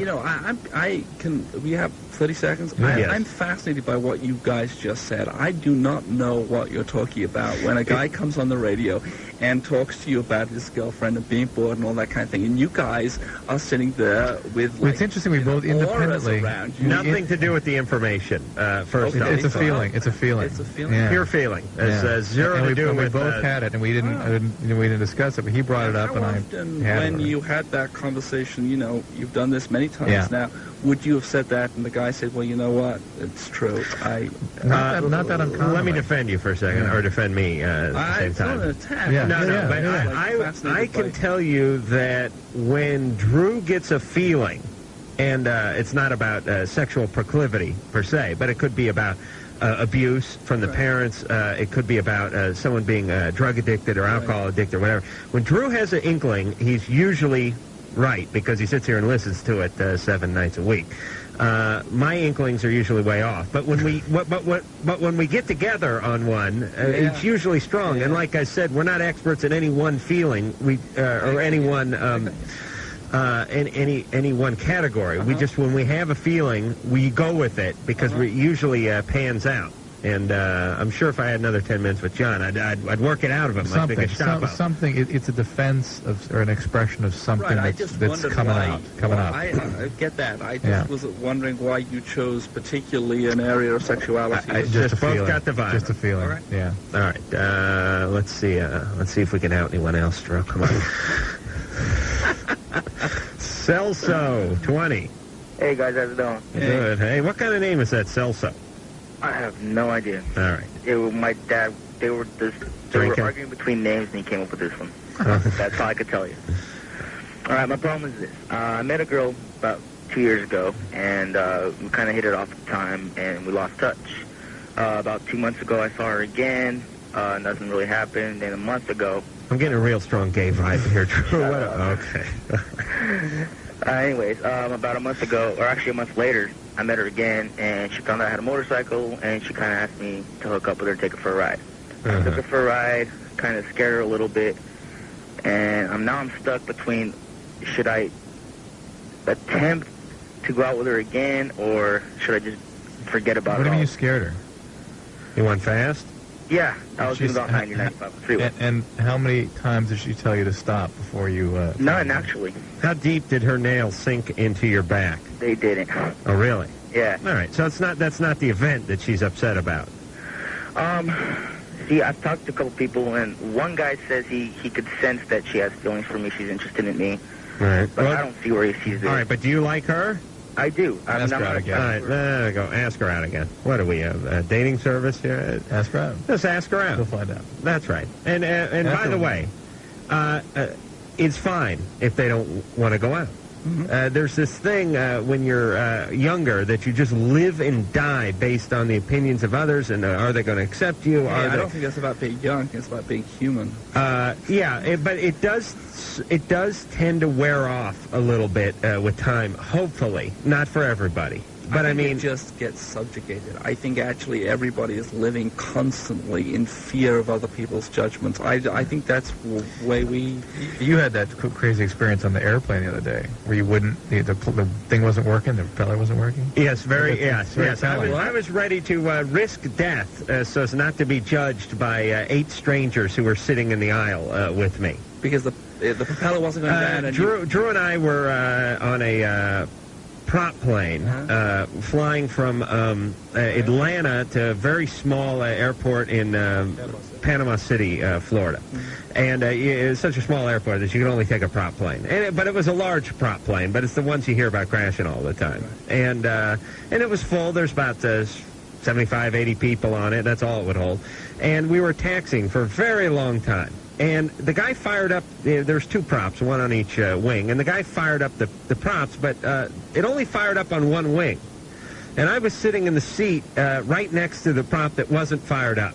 I can... We have 30 seconds? Yes. I'm fascinated by what you guys just said. I do not know what you're talking about when a guy comes on the radio and talks to you about his girlfriend and being bored and all that kind of thing, and you guys are sitting there with, well, it's interesting, we both independently... Nothing to do with the information, first off. It's a feeling. It's a feeling. It's a feeling. Yeah. Pure feeling. It's zero to do with... We both had it, and we didn't discuss it, but he brought it up, and I had it. When you had that conversation, you've done this many times now, would you have said that, and the guy said, well, you know what, it's true. Not that uncommon. Let me defend you for a second, or defend me at the same time. It's not an attack. I can tell you that when Drew gets a feeling, and it's not about sexual proclivity per se, but it could be about abuse from the parents. It could be about someone being drug addicted or alcohol addicted or whatever. When Drew has an inkling, he's usually right because he sits here and listens to it 7 nights a week. My inklings are usually way off, but when we but when we get together on one, it's usually strong. And like I said, we're not experts at any one feeling, or any one any one category. We just, when we have a feeling, we go with it because we usually pans out. And I'm sure if I had another 10 minutes with John, I'd work it out of him. Something. It's a defense of, or an expression of something that's coming out. I get that. I just was wondering why you chose particularly an area of sexuality. I just both got the vibe. Just a feeling. All right. Yeah. All right. Let's see. Let's see if we can out anyone else, Drew. Come on. Celso 20. Hey guys, how's it going? Good. Hey, what kind of name is that, Celso? I have no idea. All right. My dad, they were arguing between names, and he came up with this one. That's all I could tell you. All right, my problem is this. I met a girl about 2 years ago, and we kind of hit it off at the time, and we lost touch. About 2 months ago, I saw her again. Nothing really happened. And a month ago... I'm getting a real strong gay vibe here, Drew. Okay. Anyways, about a month ago, or actually a month later, I met her again, and she found out I had a motorcycle, and she kind of asked me to hook up with her, take her for a ride. I took her for a ride, kind of scared her a little bit, and now I'm stuck between, should I attempt to go out with her again, or should I just forget about it? What do you mean you scared her? You went fast? Yeah, I was doing about 90 or 95 freeway. And how many times did she tell you to stop before you... None, actually. How deep did her nails sink into your back? They didn't. Oh, really? Yeah. All right, so that's not the event that she's upset about. See, I've talked to a couple people, and one guy says he could sense that she has feelings for me, she's interested in me. All right. But I don't see where he sees it. All right, but do you like her? I do. Ask her out again. All right, there we go. Ask her out again. What do we have? A dating service here? Ask her out. Just ask her out. We'll find out. That's right. And by the way, it's fine if they don't want to go out. There's this thing when you're younger that you just live and die based on the opinions of others, and are they going to accept you? I don't think that's about being young. It's about being human. But it does tend to wear off a little bit with time. Hopefully, not for everybody. But I mean, it just gets subjugated. I think actually everybody is living constantly in fear of other people's judgments. I think that's the way we... You had that crazy experience on the airplane the other day, where you wouldn't, the thing wasn't working, the propeller wasn't working? Yes, yes. I was ready to risk death so as not to be judged by 8 strangers who were sitting in the aisle with me. Because the propeller wasn't going down. And Drew and I were on a... prop plane flying from Atlanta to a very small airport in Panama City, Florida. And it was such a small airport that you could only take a prop plane. But it was a large prop plane, but it's the ones you hear about crashing all the time. And it was full. There's about 75, 80 people on it. That's all it would hold. And we were taxiing for a very long time. And the guy fired up, there's 2 props, one on each wing, and the guy fired up the props, but it only fired up on one wing. And I was sitting in the seat right next to the prop that wasn't fired up.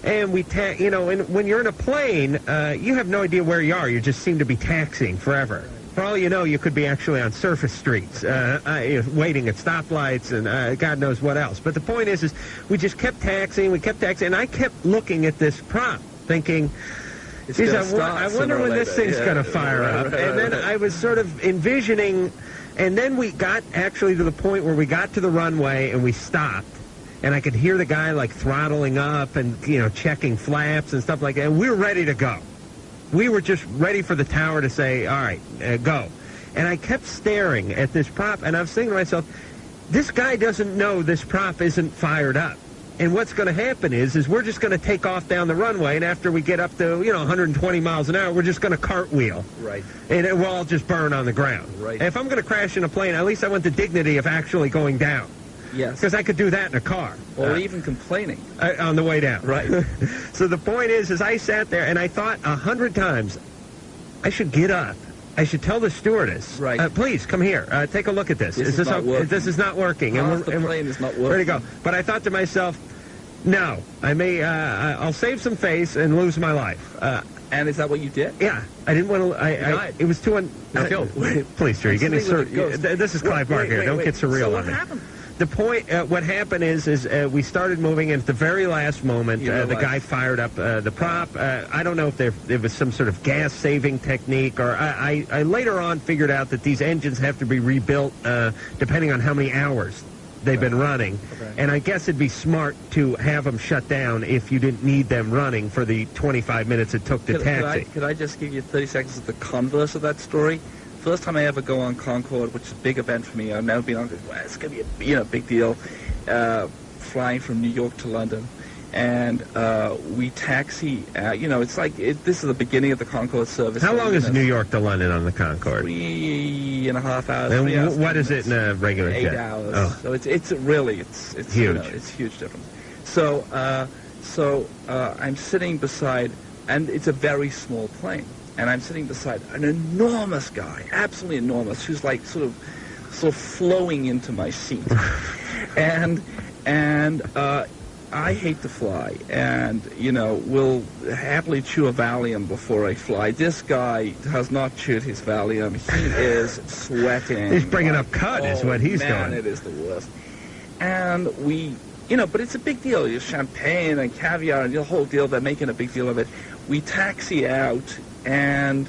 And when you're in a plane, you have no idea where you are. You just seem to be taxiing forever. For all you know, you could be actually on surface streets, waiting at stoplights and God knows what else. But the point is we just kept taxiing, and I kept looking at this prop, thinking... I wonder when this thing's going to fire up. And then I was sort of envisioning, and then we got actually to the point where we got to the runway and we stopped, and I could hear the guy like throttling up and checking flaps and stuff like that. And we were ready to go. We were just ready for the tower to say, "All right, go." And I kept staring at this prop, and I was thinking to myself, "This guy doesn't know this prop isn't fired up." And what's going to happen is we're just going to take off down the runway, and after we get up to 120 miles an hour, we're just going to cartwheel. Right. And we'll all just burn on the ground. Right. And if I'm going to crash in a plane, at least I want the dignity of actually going down. Yes. Because I could do that in a car. Or even complaining. On the way down. Right. So the point is I sat there, and I thought 100 times, I should get up. I should tell the stewardess, please, come here. Take a look at this. This is not working. The plane is not working. Where'd it go? But I thought to myself, no, I'll save some face and lose my life. And is that what you did? Yeah. I didn't want to... It was too... Please, Drew, you're getting... This is Clive Barker. Don't get surreal on me. What happened? The point, what happened is we started moving, and at the very last moment, the guy fired up the prop. I don't know if there was some sort of gas-saving technique, or I later on figured out that these engines have to be rebuilt depending on how many hours they've been running. Okay. And I guess it'd be smart to have them shut down if you didn't need them running for the 25 minutes it took to taxi. Could I just give you 30 seconds of the converse of that story? First time I ever go on Concorde, which is a big event for me. I've never been on it. Well, it's going to be a big deal. Flying from New York to London, and we taxi. It's like this is the beginning of the Concorde service. How long is New York to London on the Concorde? 3.5 hours. And what is it in a regular jet? 8 hours. Oh. So it's really huge. It's huge difference. So I'm sitting beside, and it's a very small plane. And I'm sitting beside an enormous guy, absolutely enormous, who's like sort of flowing into my seat. and I hate to fly, and will happily chew a Valium before I fly. This guy has not chewed his Valium. He is sweating. He's bringing up cut is what he's doing. It is the worst. And we, but it's a big deal. There's champagne and caviar and the whole deal. They're making a big deal of it. We taxi out. And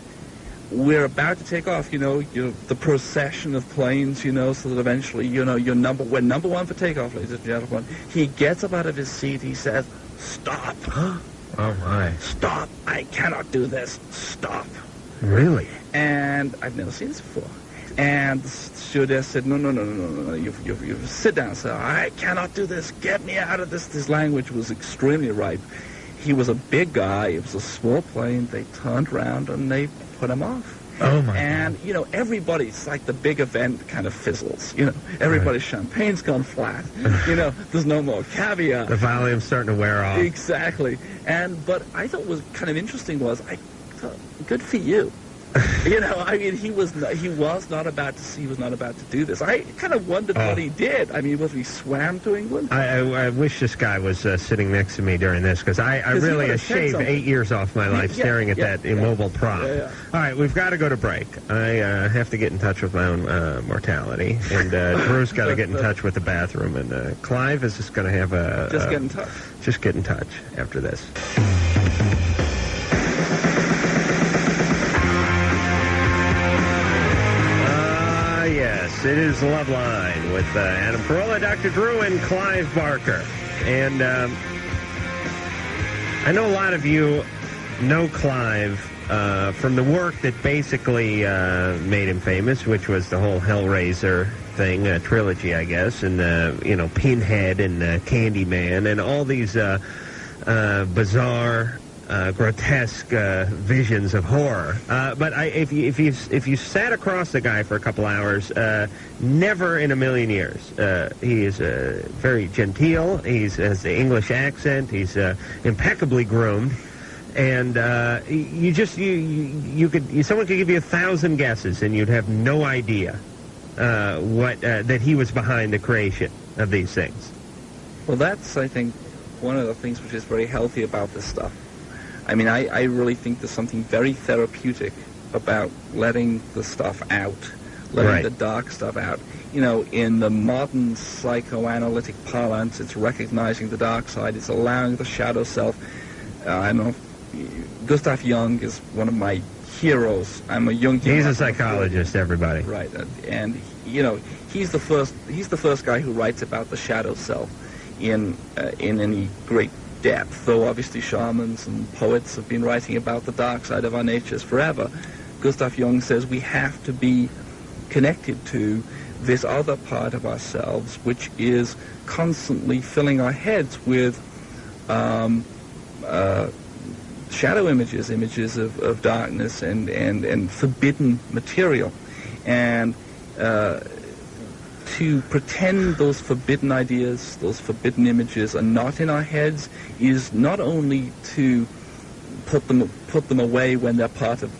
we're about to take off, the procession of planes, so that eventually, we're number one for takeoff, ladies and gentlemen. He gets up out of his seat. He says, "Stop." Oh, my. "Stop. I cannot do this. Stop." Really? And I've never seen this before. And the stewardess said, no, you sit down, sir. "I cannot do this. Get me out of this." This language was extremely ripe. He was a big guy. It was a small plane. They turned around and they put him off. Oh, my And, everybody's like the big event kind of fizzles. Everybody's champagne's gone flat. There's no more caviar. The Valium's starting to wear off. Exactly. But I thought what was kind of interesting was, I thought, good for you. You know, I mean, he was not about to do this. I kind of wondered what he did. I mean, whether he swam to England. I wish this guy was sitting next to me during this, because I really shaved 8 years off my life staring at that immobile prop. Yeah. All right, we've got to go to break. I have to get in touch with my own mortality, and Drew's got to get in touch with the bathroom, and Clive is just going to have a... Just get in touch. Just get in touch after this. Yes, it is Loveline with Adam Carolla, Dr. Drew, and Clive Barker. And I know a lot of you know Clive from the work that basically made him famous, which was the whole Hellraiser thing, trilogy, I guess, and, Pinhead and Candyman and all these bizarre... grotesque visions of horror. But if you sat across the guy for a couple hours, never in a million years. He is very genteel. He has the English accent. He's impeccably groomed. And someone could give you 1,000 guesses, and you'd have no idea that he was behind the creation of these things. Well, that's, I think, one of the things which is very healthy about this stuff. I mean, I really think there's something very therapeutic about letting the stuff out, letting the dark stuff out. You know, in the modern psychoanalytic parlance, it's recognizing the dark side, it's allowing the shadow self. I don't know, Gustav Jung is one of my heroes. I'm a Jungian. He's a psychologist, everybody. Right, and you know, he's the first guy who writes about the shadow self in any great depth, though obviously shamans and poets have been writing about the dark side of our natures forever. Gustav Jung says we have to be connected to this other part of ourselves, which is constantly filling our heads with shadow images of darkness and forbidden material. And to pretend those forbidden ideas, those forbidden images are not in our heads is not only to put them away when they're part of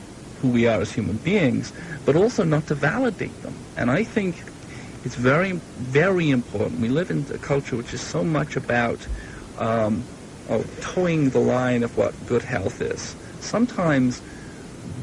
who we are as human beings, but also not to validate them. And I think it's very, very important. We live in a culture which is so much about towing the line of what good health is. Sometimes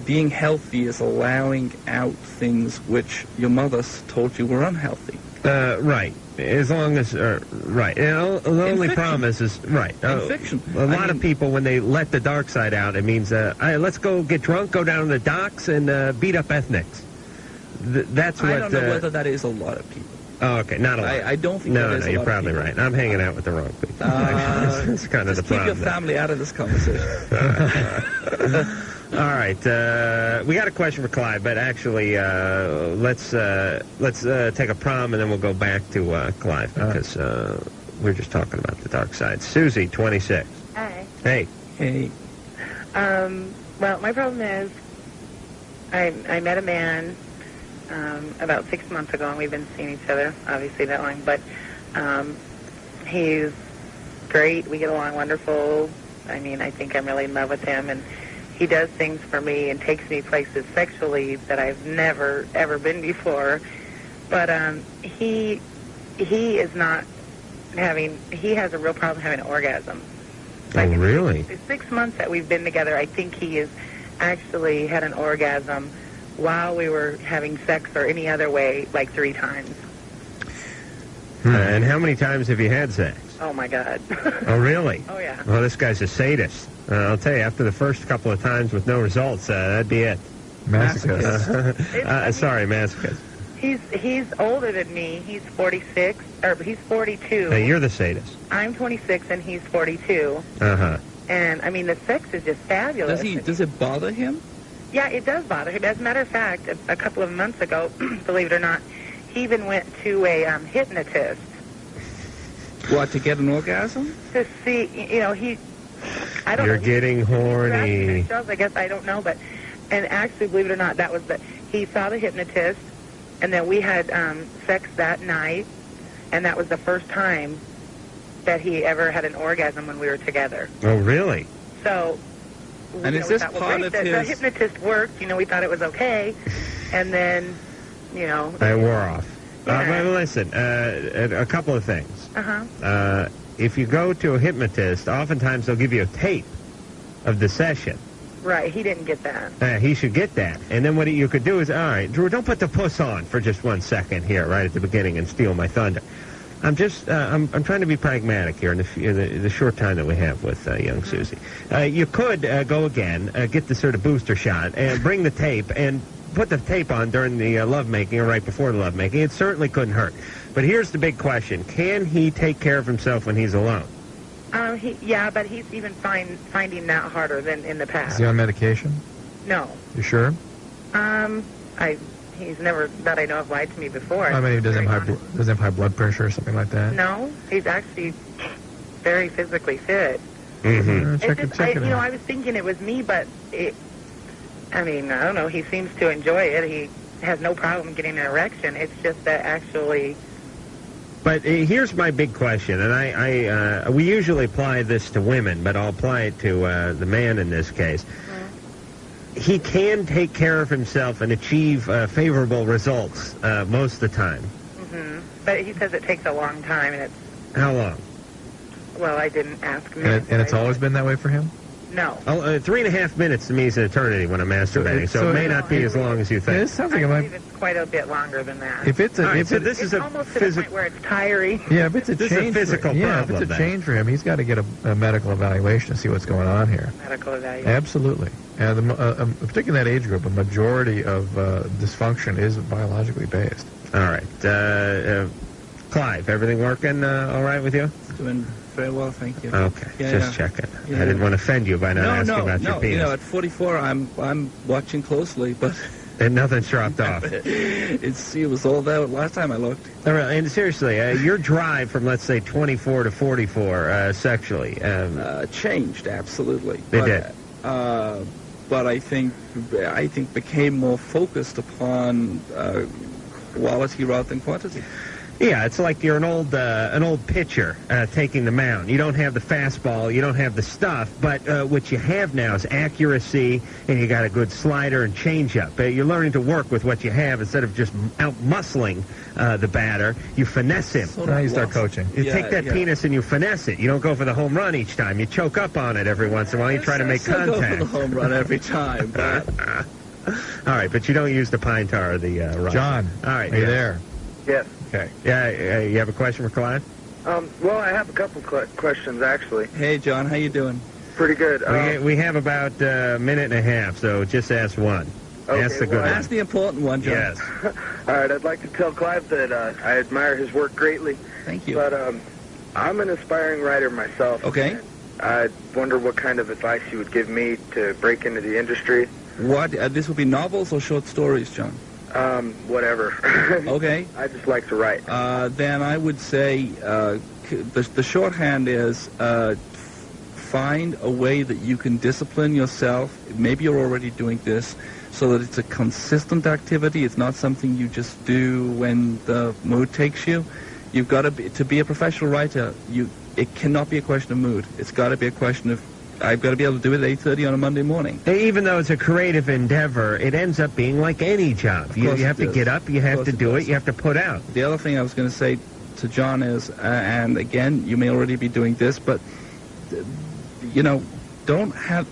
being healthy is allowing out things which your mother told you were unhealthy. Right. As long as, right. And the only problem is right. In fiction. A lot of people, when they let the dark side out, it means, let's go get drunk, go down to the docks, and beat up ethnics. That's what... I don't know whether that is a lot of people. Oh, okay. Not a lot. I don't think no, that is no, you're probably right. I'm hanging out with the wrong people. That's kind of the problem. Keep your family out of this conversation. All right, we got a question for Clive, but actually, let's take a prom and then we'll go back to Clive because we're just talking about the dark side. Susie, 26. Hi. Hey. Hey. Well, my problem is I met a man about 6 months ago, and we've been seeing each other, obviously that long, but he's great. We get along wonderful. I mean, I think I'm really in love with him, and he does things for me and takes me places sexually that I've never, ever been before. But he is not having, he has a real problem having an orgasm. Oh, really? The 6 months that we've been together, I think he has actually had an orgasm while we were having sex or any other way, like 3 times. And how many times have you had sex? Oh, my God. Oh, really? Oh, yeah. Well, this guy's a sadist. I'll tell you, after the first couple of times with no results, that'd be it. Masochist. Sorry, masochist. He's older than me. He's 46, or he's 42. Now, you're the sadist. I'm 26 and he's 42. Uh-huh. And, I mean, the sex is just fabulous. Does it bother him? Yeah, it does bother him. As a matter of fact, a couple of months ago, believe it or not, he even went to a hypnotist. What, to get an orgasm? To see, you know, I don't know. You're getting horny. I guess, I don't know, but, and actually, believe it or not, that was he saw the hypnotist, and then we had sex that night, and that was the first time that he ever had an orgasm when we were together. Oh, really? So, And is this part of the hypnotist worked, we thought it was okay, and then, It wore off. But listen, a couple of things. If you go to a hypnotist, oftentimes they'll give you a tape of the session. Right, he didn't get that. He should get that. And then what you could do is, all right, Drew, don't put the puss on for just 1 second here, right at the beginning, and steal my thunder. I'm just, I'm trying to be pragmatic here in the short time that we have with young Susie. You could go again, get the sort of booster shot, and bring the tape, and put the tape on during the lovemaking or right before the lovemaking. It certainly couldn't hurt. But here's the big question. Can he take care of himself when he's alone? But he's even finding that harder than in the past. Is he on medication? No. You sure? He's never, that I know of, lied to me before. I mean, he doesn't have high blood pressure or something like that? No, he's actually very physically fit. Mm-hmm. I was thinking it was me, but I don't know, he seems to enjoy it. He has no problem getting an erection. It's just that actually... But here's my big question, and we usually apply this to women, but I'll apply it to the man in this case. He can take care of himself and achieve favorable results most of the time. But he says it takes a long time, and it's... How long? Well, I didn't ask him. And it's always been that way for him? No. 3.5 minutes to me is an eternity when I'm masturbating, so it may not be as long as you think. It sounds like it's quite a bit longer than that. If it's almost to the point where it's tiring. Yeah, if it's a this is a physical problem. If it's a change for him, he's got to get a medical evaluation to see what's going on here. Medical evaluation. Absolutely. And particularly in that age group, a majority of dysfunction is biologically based. All right. Clive, everything working all right with you? Doing very well, thank you. Okay, just checking. I didn't want to offend you by not asking about your penis. At 44, I'm watching closely, but and nothing's dropped off. It was all there last time I looked. All right, and seriously, your drive from let's say 24 to 44 sexually changed absolutely. They did. But I think became more focused upon quality rather than quantity. Yeah, it's like you're an old pitcher taking the mound. You don't have the fastball, you don't have the stuff, but what you have now is accuracy, and you got a good slider and changeup. You're learning to work with what you have instead of just out-muscling the batter. You finesse him. So now you start coaching. You take that penis and you finesse it. You don't go for the home run each time. You choke up on it every once in a while. You try to make contact. Go for the home run every time. But... All right, but you don't use the pine tar or the rod. John, all right, are you there? Yes. Okay. Yeah, you have a question for Clive? Well, I have a couple questions, actually. Hey, John, how you doing? Pretty good. We have about a minute and a half, so just ask one. Okay, ask the good one. Ask the important one, John. Yes. All right, I'd like to tell Clive that I admire his work greatly. Thank you. But I'm an aspiring writer myself. Okay. I wonder what kind of advice you would give me to break into the industry. What? This would be novels or short stories, John? Whatever. Okay. I just like to write. Then I would say the shorthand is find a way that you can discipline yourself. Maybe you're already doing this so that it's a consistent activity. It's not something you just do when the mood takes you. You've got to be a professional writer. It cannot be a question of mood. It's got to be a question of I've got to be able to do it at 8:30 on a Monday morning. Even though it's a creative endeavor, it ends up being like any job. You have to get up, you have to do it, you have to put out. The other thing I was going to say to John is, and again, you may already be doing this, but don't have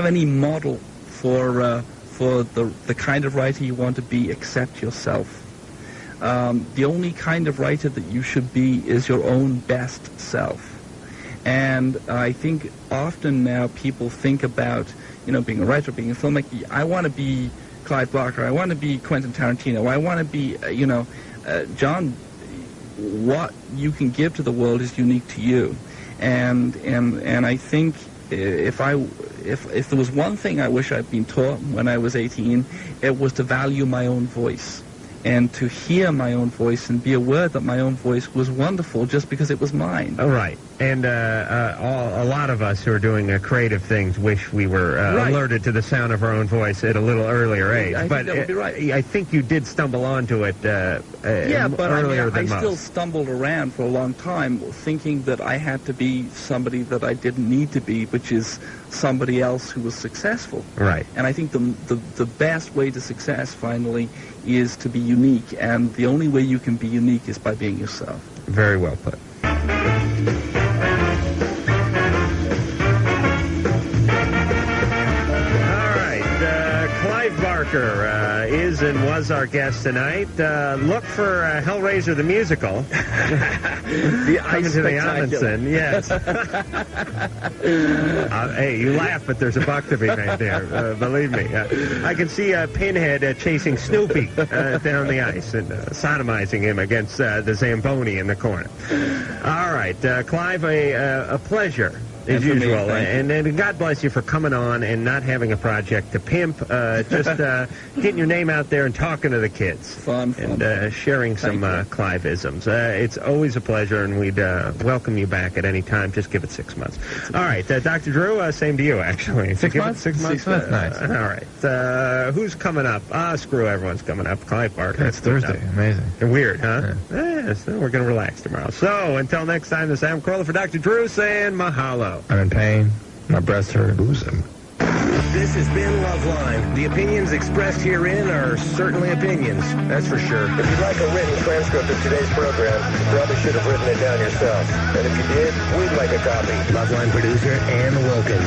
any model for the kind of writer you want to be except yourself. The only kind of writer that you should be is your own best self. And I think often now people think about, being a writer, being a filmmaker. I want to be Clive Barker. I want to be Quentin Tarantino. I want to be, John. What you can give to the world is unique to you. And I think if there was one thing I wish I'd been taught when I was 18, it was to value my own voice. And to hear my own voice and be aware that my own voice was wonderful just because it was mine. All right. And a lot of us who are doing creative things wish we were alerted to the sound of our own voice at a little earlier age. I but think that would be right. I think you did stumble onto it I earlier than most. still stumbled around for a long time thinking that I had to be somebody that I didn't need to be, which is somebody else who was successful. Right. And I think the best way to success, finally, is to be unique. And the only way you can be unique is by being yourself. Very well put. Clive Barker is and was our guest tonight. Look for Hellraiser the musical. The Coming to the Amundsen, yes. Hey, you laugh, but there's a buck to be made there. Believe me. I can see Pinhead chasing Snoopy down the ice and sodomizing him against the Zamboni in the corner. All right, Clive, a pleasure. As usual, and God bless you for coming on and not having a project to pimp, just getting your name out there and talking to the kids. Fun. And sharing some Clive-isms. It's always a pleasure, and we'd welcome you back at any time. Just give it 6 months. All right, Dr. Drew, same to you, actually. 6 months? 6 months? 6 months, nice. All right. Who's coming up? Screw everyone's coming up. Clive Barker. It's Thursday. Amazing. Weird, huh? Yeah, so we're going to relax tomorrow. So, until next time, this is Adam Carolla for Dr. Drew saying mahalo. I'm in pain. My breasts hurt. Boozing. This has been Loveline. The opinions expressed herein are certainly opinions, that's for sure. If you'd like a written transcript of today's program, you probably should have written it down yourself. And if you did, we'd like a copy. Loveline producer Ann Wilkins.